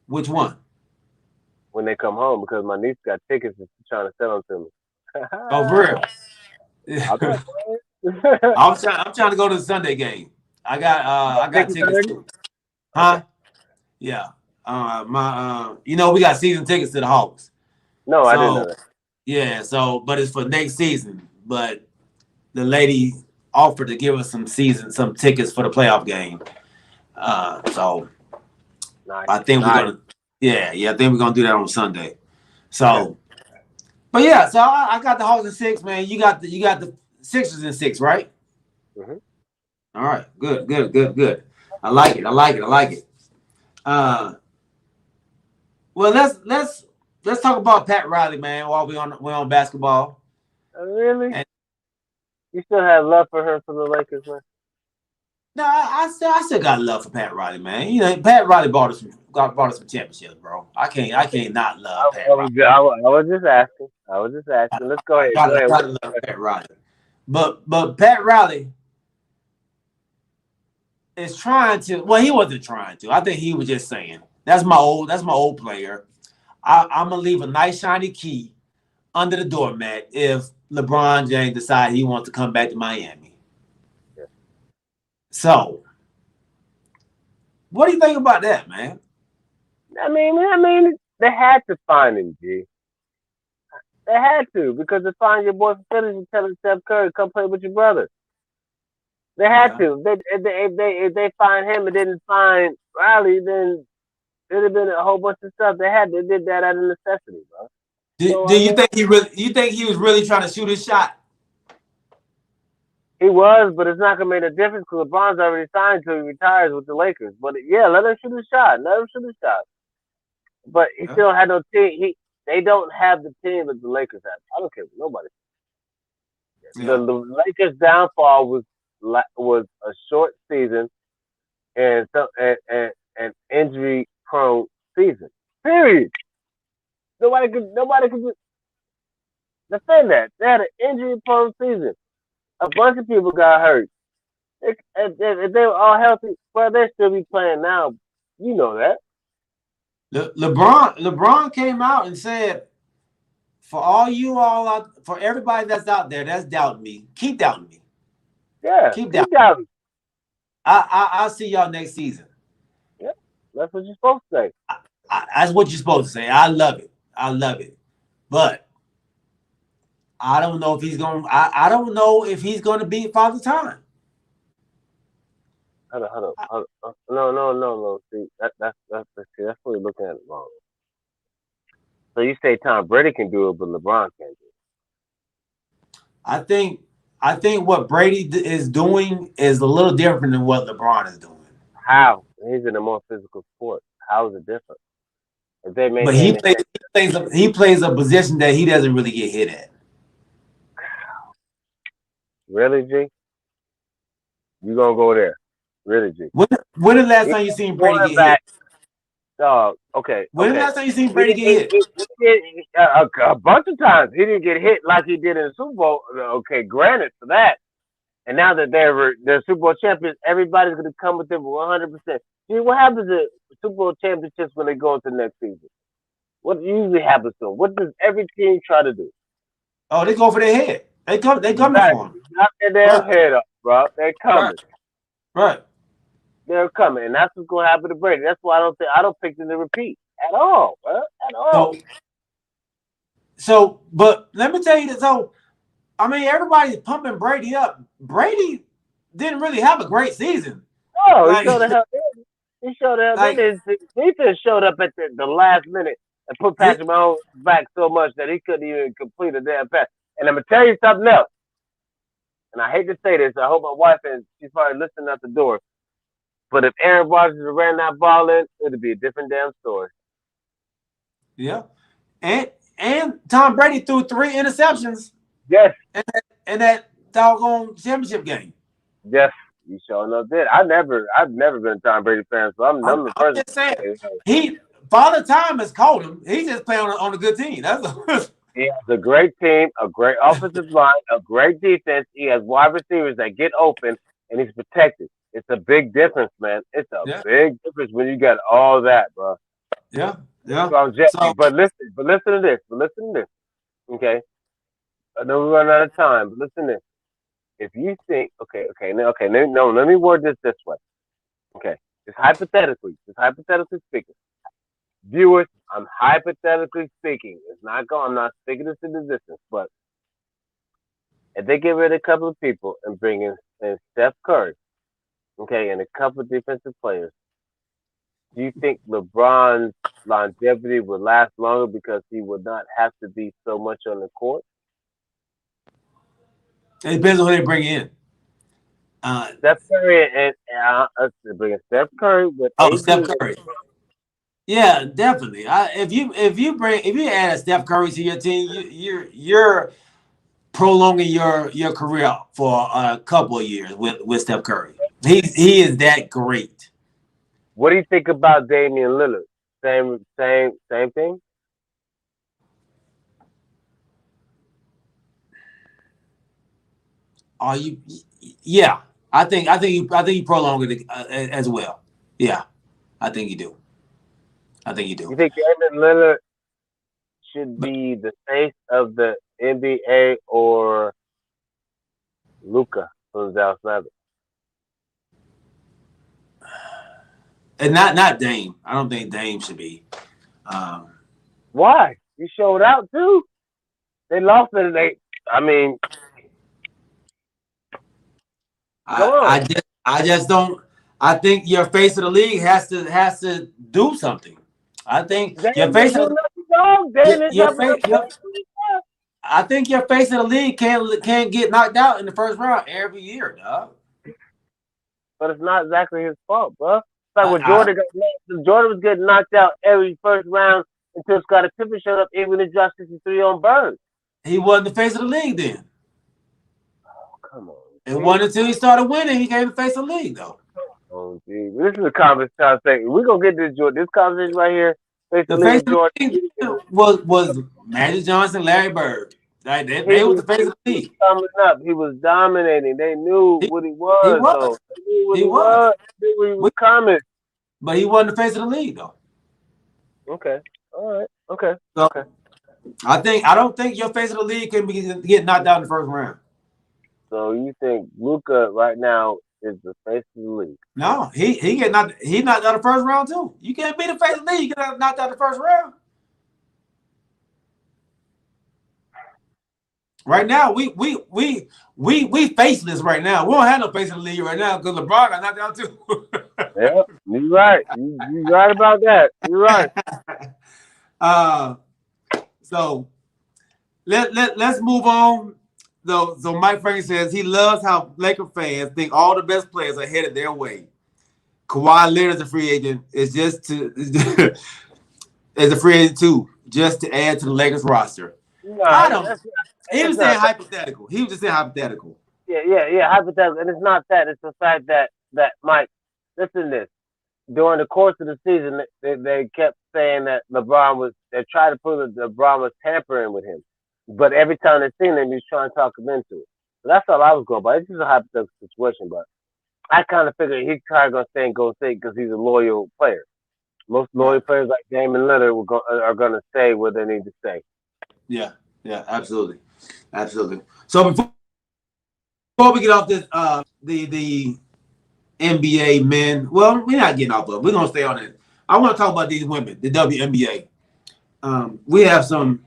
Which one? when they come home because my niece got tickets and she's trying to sell them to me. Oh, for real? Okay. I'm trying to go to the Sunday game. I got Tickets tickets already? too. Huh? Okay. Yeah. We got season tickets to the Hawks. No, I didn't know So that. yeah, but it's for next season. But the lady offered to give us some tickets for the playoff game. So Nice. I think we're Nice. gonna I think we're gonna do that on Sunday. So Okay. but yeah, so I got the Hawks in 6, man. You got the Sixers in 6, right? Mm-hmm. All right, good. I like it. Well, let's talk about Pat Riley, man. While we're on basketball. Really? And, You still have love for her from the Lakers, man? no, I still got love for Pat Riley, man. You know, Pat Riley brought us some championships, bro. I can't not love Pat Riley. I was just asking. I was just asking. Let's go ahead. Go ahead. Gotta love Pat Riley. But Pat Riley is trying to. Well, he wasn't trying to. I think he was just saying, That's my old player. I'm gonna leave a nice shiny key under the doormat if LeBron James decides he wants to come back to Miami. Yeah. So, what do you think about that, man? I mean, they had to find him, G. They had to because to find your boy from Philly and telling Steph Curry come play with your brother. They had to. If they find him and didn't find Riley, then it'd have been a whole bunch of stuff. They did that out of necessity, bro. Do you think you think he was really trying to shoot his shot? He was, but it's not gonna make a difference because LeBron's already signed till he retires with the Lakers. But yeah, let him shoot a shot. But he still had no team. They don't have the team that the Lakers have. I don't care what nobody. Yeah. The Lakers' downfall was a short season and an injury prone season. Period. Nobody could defend that. They had an injury prone season. A bunch of people got hurt. If they were all healthy, well, they'd still be playing now. You know that. LeBron came out and said, for for everybody that's out there that's doubting me, keep doubting me. Yeah, Keep keep doubting. doubting. I'll see y'all next season. Yeah, that's what you're supposed to say. That's what you're supposed to say. I love it. But I don't know if he's going. I don't know if he's going to beat Father Time. Hold on. No. See, that's what you're looking at it wrong. So you say Tom Brady can do it, but LeBron can't do it. I think what Brady is doing is a little different than what LeBron is doing. How? He's in a more physical sport. How is it different? If they But he plays a position that he doesn't really get hit at. Really, G? You gonna go there? Really, G? When the last time you seen Brady get hit? Dog. Okay. When the last time you seen Brady get hit? A bunch of times. He didn't get hit like he did in the Super Bowl. Okay, granted for that. And now that they're Super Bowl champions, everybody's going to come with them 100%. See, what happens to Super Bowl championships when they go into next season? What usually happens to them? What does every team try to do? Oh, they go for their head. They coming for him. Knock their damn head up, bro. They're coming. Right. They're coming, and that's what's going to happen to Brady. That's why I don't pick them to repeat at all, bro. At all. So, but let me tell you this. So, I mean, everybody's pumping Brady up. Brady didn't really have a great season. No, he showed the hell. He showed up. His defense showed up at the last minute and put Patrick Mahomes back so much that he couldn't even complete a damn pass. And I'm gonna tell you something else. And I hate to say this. I hope my wife and she's probably listening at the door. But if Aaron Rodgers ran that ball in, it'd be a different damn story. Yeah, and Tom Brady threw 3 interceptions. Yes. In that doggone championship game. Yes. You sure enough did. I've never been a Tom Brady fan, so I'm the I'm first. just saying, Father Time has called him. He's just playing on a good team. He has a great team, a great offensive line, a great defense. He has wide receivers that get open, and he's protected. It's a big difference, man. It's a big difference when you got all that, bro. Yeah. But listen to this. Okay. I know we're running out of time, but listen to this. If you think, no, let me word this way. Okay, just hypothetically speaking. Viewers, I'm hypothetically speaking. I'm not speaking this into existence, but if they get rid of a couple of people and bring in Steph Curry, okay, and a couple of defensive players, do you think LeBron's longevity would last longer because he would not have to be so much on the court? It depends on who they bring in. Steph Curry and bring Steph Curry with Steph Curry. Yeah, definitely. If you add a Steph Curry to your team, you're prolonging your career for a couple of years with Steph Curry. He is that great. What do you think about Damian Lillard? Same thing. Yeah. I think you prolong it as well. Yeah, I think you do. You think Damian Lillard should be the face of the NBA or Luka from Dallas Mavericks? And not Dame. I don't think Dame should be. Why? He showed out too. They lost it. I just don't. I think your face of the league has to do something. I think your face of I think your face of the league can't get knocked out in the first round every year, dog. But it's not exactly his fault, bro. It's like when Jordan was getting knocked out every first round until Scottie Pippen showed up, even in Josh 63 on Burns. He wasn't the face of the league then. Oh, come on. It wasn't until he started winning he came the face of the league, though. Oh, gee. This is a conversation. We're going to get to this conversation right here. The face of the league was Magic Johnson, Larry Bird. Like they was the face of the league. Coming up, he was dominating. They knew what he was, He was. though. They knew what He he was. was. They knew he was coming. But he wasn't the face of the league, though. Okay. All right. Okay. So, Okay. I don't think your face of the league can get knocked out in the first round. So you think Luka right now is the face of the league? No, he knocked out the first round too. You can't be the face of the league. You get knocked out the first round. Right now, we faceless right now. We don't have no face of the league right now because LeBron got knocked out too. Yeah, you're right. You're right about that. You're right. So let's move on. So Mike Frank says he loves how Laker fans think all the best players are headed their way. Kawhi Leonard is a free agent. Is a free agent too, just to add to the Lakers roster. No, I don't. He was saying hypothetical. He was just saying hypothetical. Yeah, hypothetical. And it's not that. It's the fact that Mike, listen to this. During the course of the season, they kept saying that they tried to prove that LeBron was tampering with him. But every time they seen him, he was trying to talk him into it. So that's all I was going by. It's just a hypothetical situation, but I kind of figured he's probably going to stay in Golden State because he's a loyal player. Most loyal players like Damian Lillard are going to stay where they need to stay. Yeah, absolutely. So before we get off this, the NBA men, well, we're not getting off of it. We're going to stay on it. I want to talk about these women, the WNBA. We have some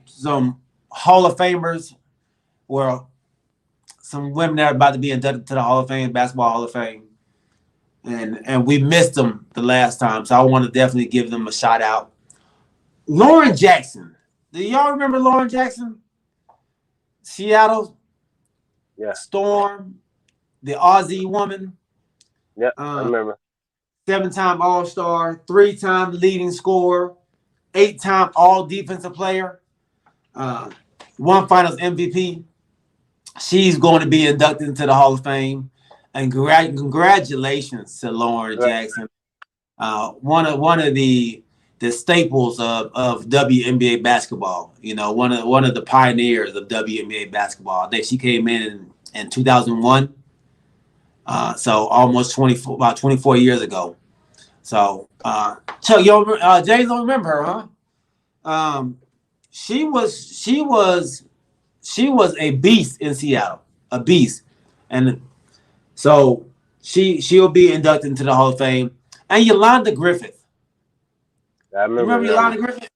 Hall of Famers, well, some women that are about to be inducted to the Hall of Fame, Basketball Hall of Fame. And we missed them the last time, so I want to definitely give them a shout out. Lauren Jackson. Do y'all remember Lauren Jackson? Seattle Storm, the Aussie woman. Yeah, I remember. 7-time All-Star, 3-time leading scorer, 8-time All-Defensive Player, 1 Finals MVP. She's going to be inducted into the Hall of Fame. And congratulations to Lauren Jackson, one of the staples of WNBA basketball. You know, one of the pioneers of WNBA basketball. I think she came in 2001, so almost about 24 years ago. So, Chuck, James don't remember her, huh? She was a beast in Seattle, a beast, and so she'll be inducted into the Hall of Fame. And Yolanda Griffith. I remember Yolanda Griffith?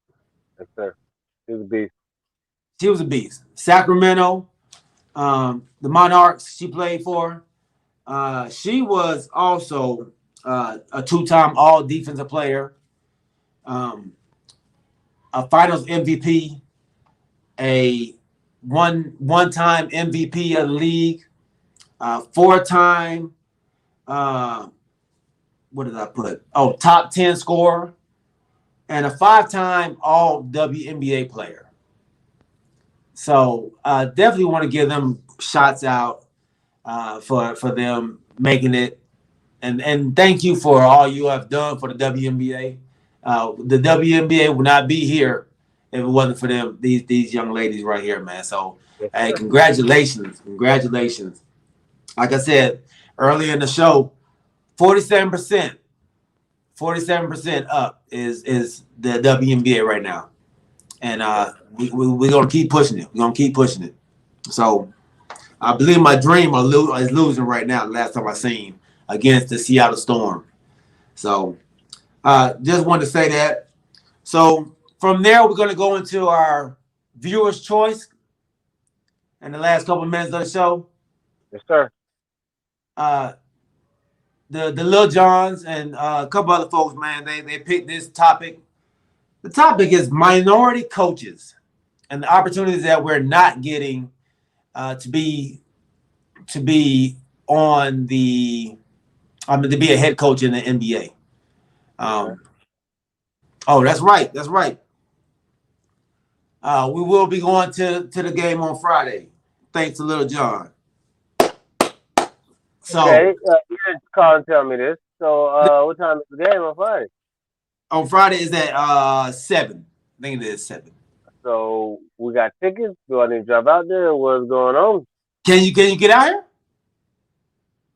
Yes, sir. She was a beast. She was a beast. Sacramento, the Monarchs she played for. She was also a 2-time All-Defensive Player, a Finals MVP, a one-time MVP of the league, 4-time, what did I put? Oh, top 10 scorer, and a 5-time All WNBA player. So definitely want to give them shots out for them making it, and thank you for all you have done for the WNBA. The WNBA would not be here if it wasn't for them, these young ladies right here, man. So hey, congratulations. Like I said earlier in the show, 47% up is the WNBA right now. And we're going to keep pushing it. So I believe my dream is losing right now, the last time I seen, against the Seattle Storm. So just wanted to say that. So from there, we're going to go into our viewer's choice in the last couple of minutes of the show. Yes, sir. The Lil Johns and a couple other folks, man, they picked this topic. The topic is minority coaches and the opportunities that we're not getting to be on the to be a head coach in the NBA. Oh, that's right. We will be going to the game on Friday, thanks to Lil Jon. So, okay, you didn't call and tell me this. So, what time is the game on Friday? On Friday is at 7. I think it is 7. So we got tickets. Do I need to drive out there? What's going on? Can you get out here?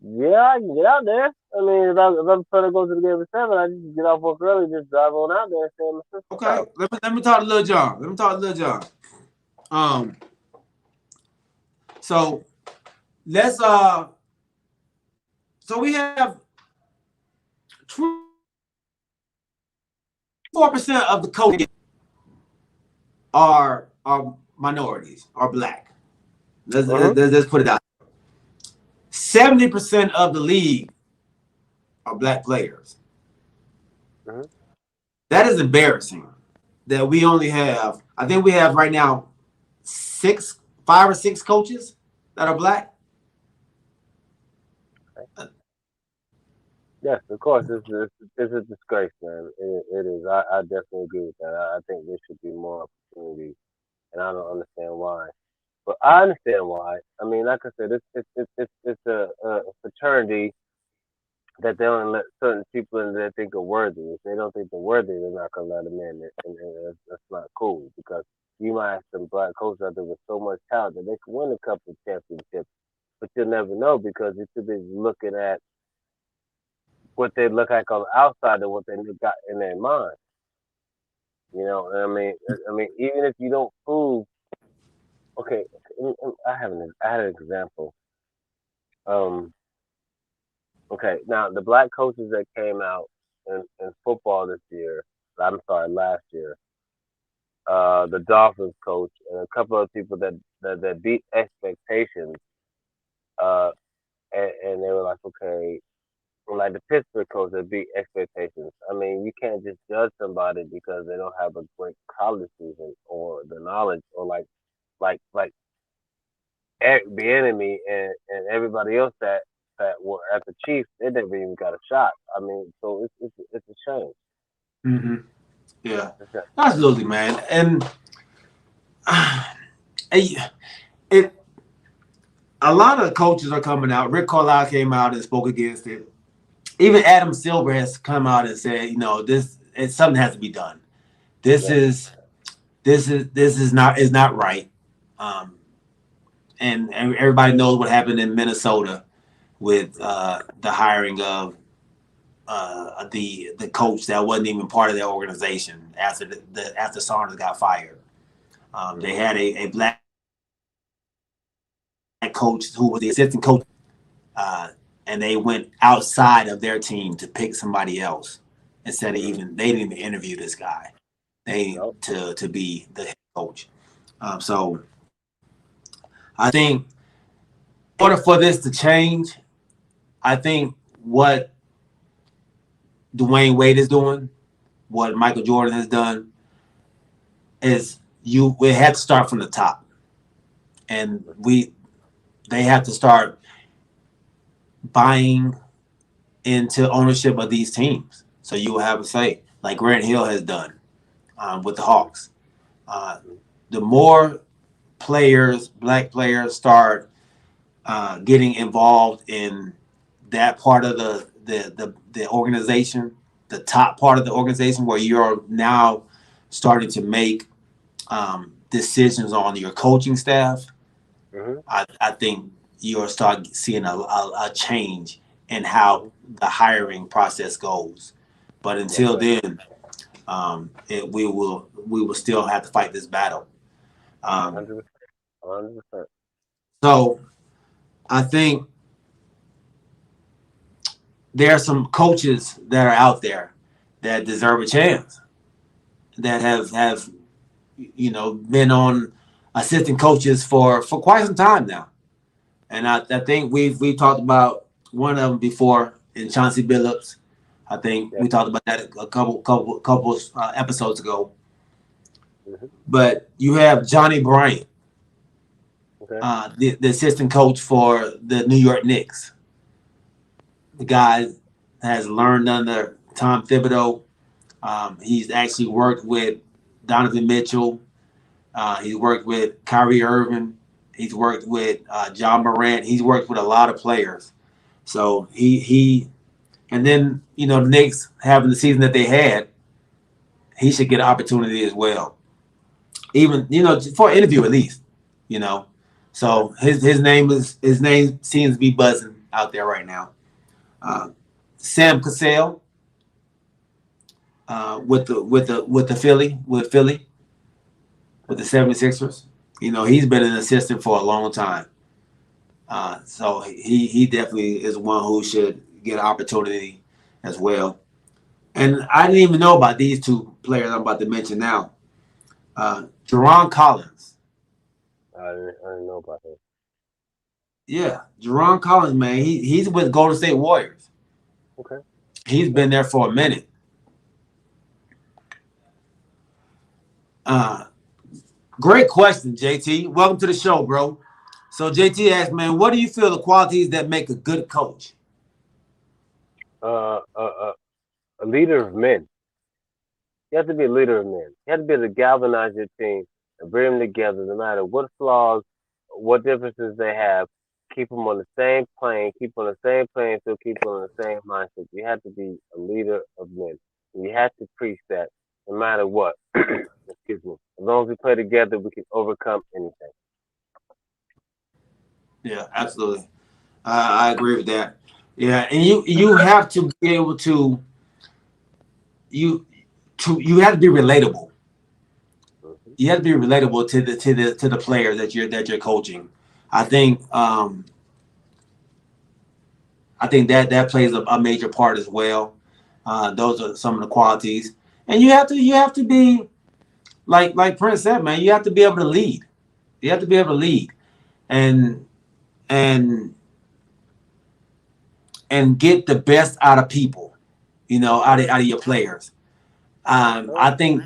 Yeah, I can get out there. I mean, if I'm trying to go to the game at 7, I just get off work early, just drive on out there and stay in my sister's Okay. house. Let me talk to Lil John. Let me talk to Lil John. So let's so we have 4% of the coaches are minorities, are black. Let's put it out. 70% of the league are black players. Mm-hmm. That is embarrassing. That we only have, I think we have right now 5 or 6 coaches that are black. Yes, of course. It's a disgrace, man. It is. I definitely agree with that. I think there should be more opportunity, and I don't understand why. But I understand why. I mean, like I said, it's a fraternity that they only let certain people in that they think are worthy. If they don't think they're worthy, they're not gonna let them in, and that's not cool because you might have some black coaches out there with so much talent that they could win a couple of championships, but you'll never know because you're too busy looking at what they look like on the outside and what they got in their mind. You know, and I mean, even if you don't prove, okay, I had an example. Um, okay, now the black coaches that came out in football this year, I'm sorry, last year, the Dolphins coach and a couple of people that beat expectations, uh, and they were like, okay, like the Pittsburgh coach that beat expectations. I mean, you can't just judge somebody because they don't have a great college season or the knowledge or like the enemy and everybody else that were at the Chiefs. They never even got a shot. I mean, so it's a shame. Mm-hmm. Yeah, It's a, absolutely, man. And it a lot of coaches are coming out. Rick Carlisle came out and spoke against it. Even Adam Silver has come out and said, you know, something has to be done. This yeah. is not right. Um, and everybody knows what happened in Minnesota with the hiring of the coach that wasn't even part of their organization after Saunders got fired. They had a black coach who was the assistant coach, and they went outside of their team to pick somebody else instead of they didn't even interview this guy Nope. to be the head coach. So I think in order for this to change, I think what Dwayne Wade is doing, what Michael Jordan has done, is we had to start from the top, and they have to start buying into ownership of these teams. So you will have a say, like Grant Hill has done with the Hawks. The more black players, start getting involved in that part of the organization, the top part of the organization, where you're now starting to make decisions on your coaching staff, Mm-hmm. I think you'll start seeing a change in how the hiring process goes. But until then, we will still have to fight this battle. 100%. 100%. So I think there are some coaches that are out there that deserve a chance, that have been on assistant coaches for quite some time now. And I think we've talked about one of them before in Chauncey Billups. I think we talked about that a couple episodes ago. Mm-hmm. But you have Johnny Bryant, Okay. the assistant coach for the New York Knicks. The guy has learned under Tom Thibodeau. He's actually worked with Donovan Mitchell. He's worked with Kyrie Irving. He's worked with John Morant. He's worked with a lot of players. So and then the Knicks having the season that they had, he should get an opportunity as well. even for an interview at least. So his name seems to be buzzing out there right now. Sam Cassell with Philly with the 76ers. He's been an assistant for a long time. So he definitely is one who should get an opportunity as well. And I didn't even know about these two players I'm about to mention now. Jerome Collins. I didn't know about that. Yeah, Jerome Collins, man. He's with Golden State Warriors. Okay. He's been there for a minute. Great question, JT. Welcome to the show, bro. So JT asked, man, what do you feel the qualities that make a good coach? A leader of men. You have to be a leader of men. You have to be able to galvanize your team and bring them together, no matter what flaws, what differences they have. Keep them on the same plane. Keep on the same plane. So keep them on the same mindset. You have to be a leader of men. And you have to preach that, no matter what. Excuse me. As long as we play together, we can overcome anything. Yeah, absolutely. I agree with that. Yeah, and you have to be able to you have to be relatable. You have to be relatable to the players that you're coaching. I think that plays a major part as well. Those are some of the qualities, and you have to be like Prince said, man. You have to be able to lead. You have to be able to lead, and get the best out of people, out of your players. I think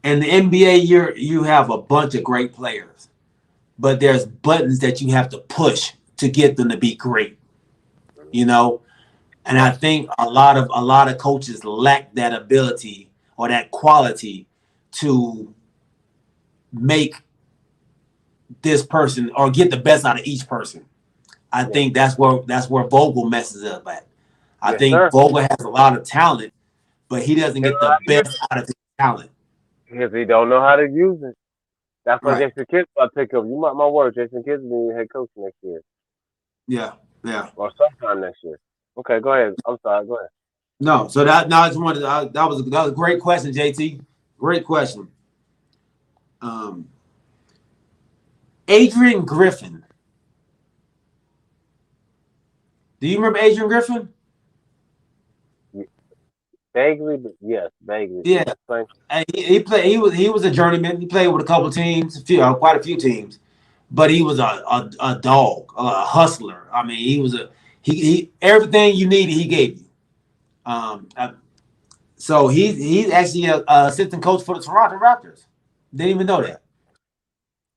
in the NBA, you have a bunch of great players, but there's buttons that you have to push to get them to be great. And I think a lot of coaches lack that ability or that quality to make this person or get the best out of each person. I think that's where Vogel messes up at. I think Vogel has a lot of talent, but he doesn't get the best out of his talent. Because he don't know how to use it. That's why Right. Jason Kidd's about to take over. You mark my word, Jason Kidd's will be the head coach next year. Yeah. Or sometime next year. Okay, go ahead. I'm sorry. Go ahead. No, so I just wanted that was a great question, JT. Great question. Adrian Griffin. Do you remember Adrian Griffin? Vaguely, but yes, vaguely. Yeah. He played. He was a journeyman. He played with a couple teams, quite a few teams, but he was a dog, a hustler. I mean, he was he everything you needed, he gave you. So he's actually a assistant coach for the Toronto Raptors. Didn't even know that,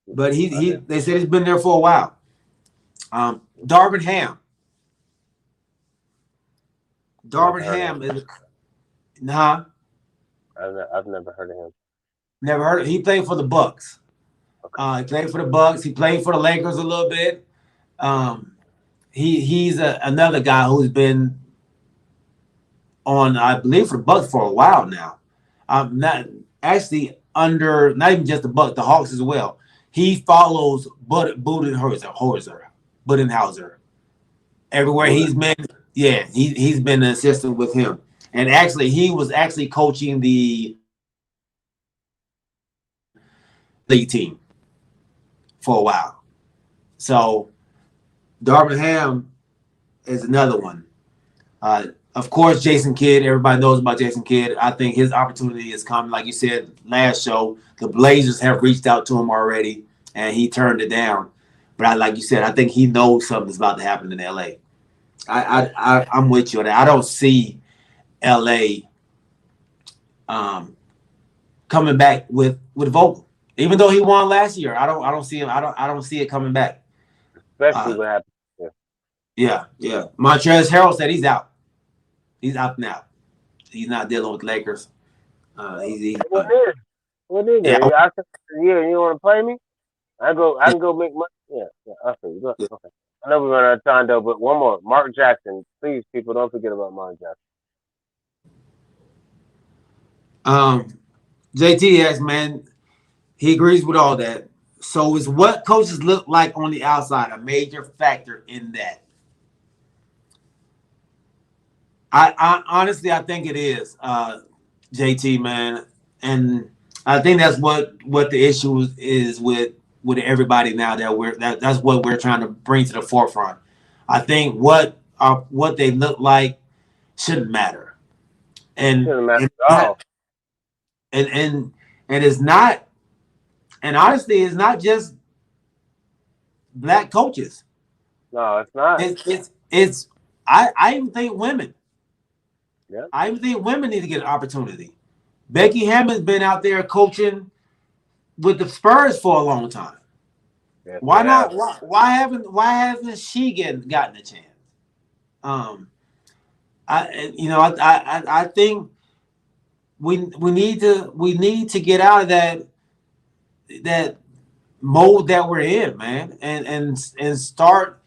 but they said he's been there for a while. Darvin Ham. Darvin Ham is. Nah. I've never heard of him. Never heard of him. He played for the Bucks. Okay. He played for the Bucks. He played for the Lakers a little bit. He's another guy who's been on, I believe, for the Bucks for a while now. Not actually not even just the Bucks, the Hawks as well. He follows Budenhauser. Everywhere he's been, he's been an assistant with him. And actually, he was actually coaching the league team for a while. So Darvin Ham is another one. Of course, Jason Kidd. Everybody knows about Jason Kidd. I think his opportunity is coming. Like you said last show, the Blazers have reached out to him already, and he turned it down. But like you said, I think he knows something's about to happen in LA. I'm with you on that. I don't see LA coming back with Vogel. Even though he won last year, I don't see him. I don't see it coming back. Especially what happened. Yeah. Montrezl Harrell said he's out. He's out now. He's not dealing with Lakers. What is it? I said you want to play me? I can go make money. Yeah. I see. Okay. I know we're running out of time though, but one more. Mark Jackson. Please, people, don't forget about Mark Jackson. JT asks, man, he agrees with all that. So is what coaches look like on the outside a major factor in that? I honestly, I think it is, JT, man, and I think that's what the issue is with everybody now that's what we're trying to bring to the forefront. I think what they look like shouldn't matter, and Shouldn't matter and at all. and it's not, and honestly, it's not just black coaches. No, it's not. It's I even think women. Yeah. I even think women need to get an opportunity. Becky Hammon's been out there coaching with the Spurs for a long time. Yes, Why not? yeah. Why hasn't she gotten a chance? I think we need to get out of that mode that we're in, man, and start,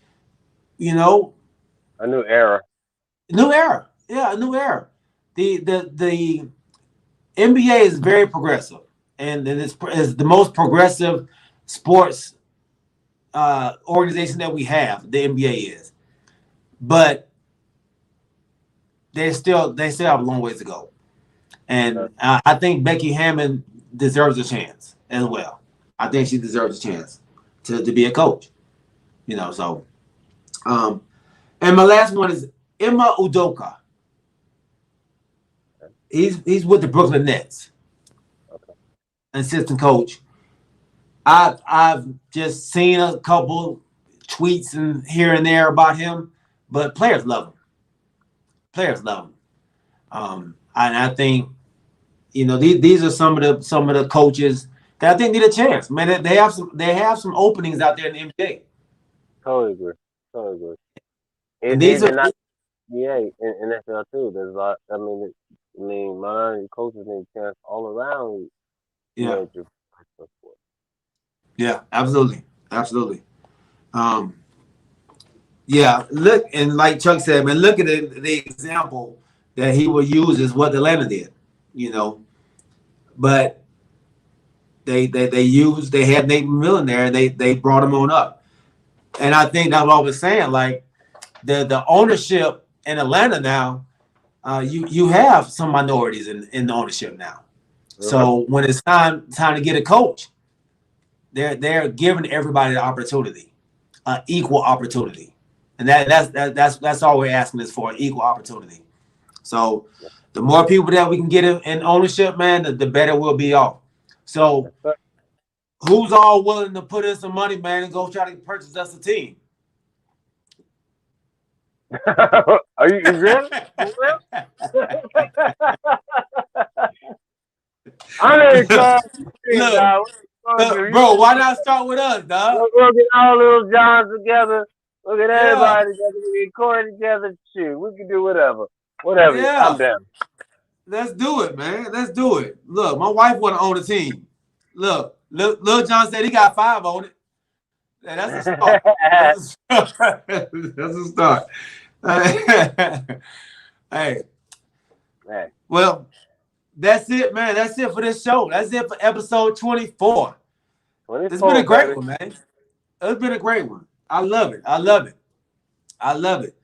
A new era. new era. Yeah, a new era. The NBA is very progressive, and it's the most progressive sports organization that we have. The NBA is, but they still have a long ways to go, and I think Becky Hammon deserves a chance as well. I think she deserves a chance to be a coach. So and my last one is Emma Udoka. He's with the Brooklyn Nets, assistant coach. I've just seen a couple tweets and here and there about him, but players love him. Players love him. And I think these are some of the coaches that I think need a chance. Man, they have some openings out there in the NBA. Totally agree. Totally agree. And these are not NBA and NFL too. There's a lot. I mean, minority coaches need a chance all around. yeah, Major sport. yeah, absolutely, absolutely. Yeah, look, and like Chuck said, man, look at the example that he will use is what Atlanta did, but they had Nate McMillan there, and they brought him on up, and I think that's what I was saying. Like the ownership in Atlanta now, you have some minorities in the ownership now. So when it's time to get a coach, they're giving everybody the opportunity, equal opportunity, and that's all we're asking is for, equal opportunity. So the more people that we can get in ownership, man, the better we'll be off. So who's all willing to put in some money, man, and go try to purchase us a team? Are you real? I'm ready to Look, bro, why not start with us, dog? We'll get all little Johns together. We'll get Yeah. everybody together. We get Corey together. Shoot, we can do whatever. Whatever. Yeah. I'm down. Let's do it, man. Let's do it. Look, my wife want to own a team. Look, Lil John said he got 5 on it. Yeah, that's a start. That's a start. Hey. Well, that's it, man. That's it for this show. That's it for episode 24. It's been a great one, man. It's been a great one. I love it. I love it. I love it.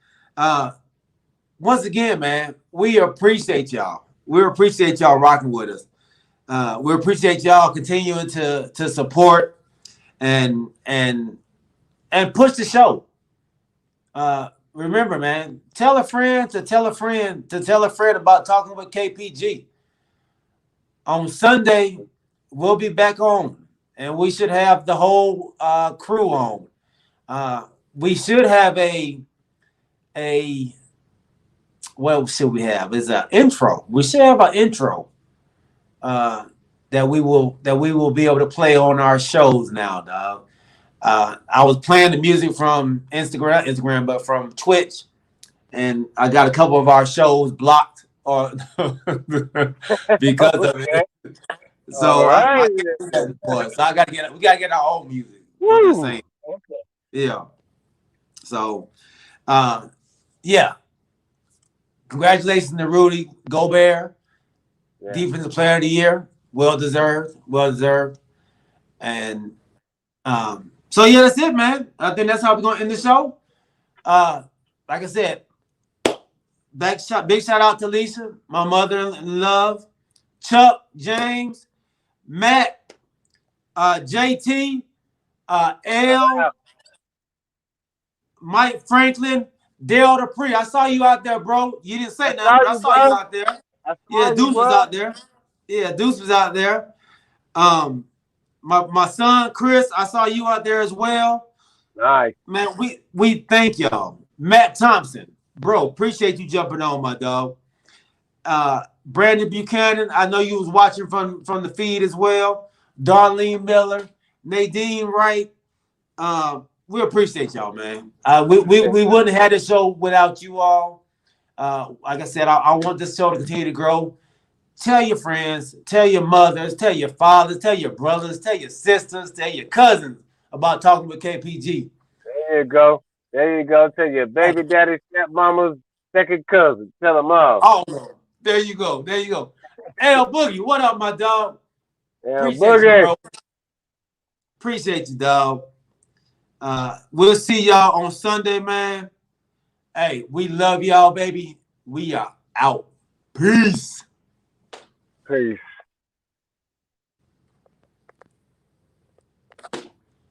Once again, man, we appreciate y'all. We appreciate y'all rocking with us. We appreciate y'all continuing to support and push the show. Remember, man, tell a friend to tell a friend to tell a friend about Talking with KPG. On Sunday, we'll be back on, and we should have the whole crew on. We should have what should we have? Is an intro. We should have an intro that we will be able to play on our shows now, dog. I was playing the music from Instagram, but from Twitch, and I got a couple of our shows blocked or because of it. So we gotta get our own music. Okay. Yeah. So, yeah. Congratulations to Rudy Gobert, Defensive Player of the Year. Well deserved. Well deserved. And so yeah, that's it, man. I think that's how we're gonna end the show. Like I said, big shout out to Lisa, my mother in love, Chuck, James, Matt, JT, L, Mike Franklin, Dale Dupree. I saw you out there, bro. You didn't say nothing, but I saw you out there. Yeah, Deuce was out there. Yeah, Deuce was out there. My son Chris, I saw you out there as well. Nice. Man, we thank y'all. Matt Thompson, bro, appreciate you jumping on, my dog. Brandon Buchanan, I know you was watching from the feed as well. Darlene Miller, Nadine Wright. We appreciate y'all, man. We wouldn't have had this show without you all. Like I said, I want this show to continue to grow. Tell your friends, tell your mothers, tell your fathers, tell your brothers, tell your sisters, tell your cousins about Talking with KPG. There you go. There you go. Tell your baby daddy, stepmama's second cousin. Tell them all. Oh, there you go. There you go. L Boogie, what up, my dog? Appreciate you, bro. Appreciate you, dog. We'll see y'all on Sunday, man. Hey, we love y'all, baby. We are out. Peace. Peace.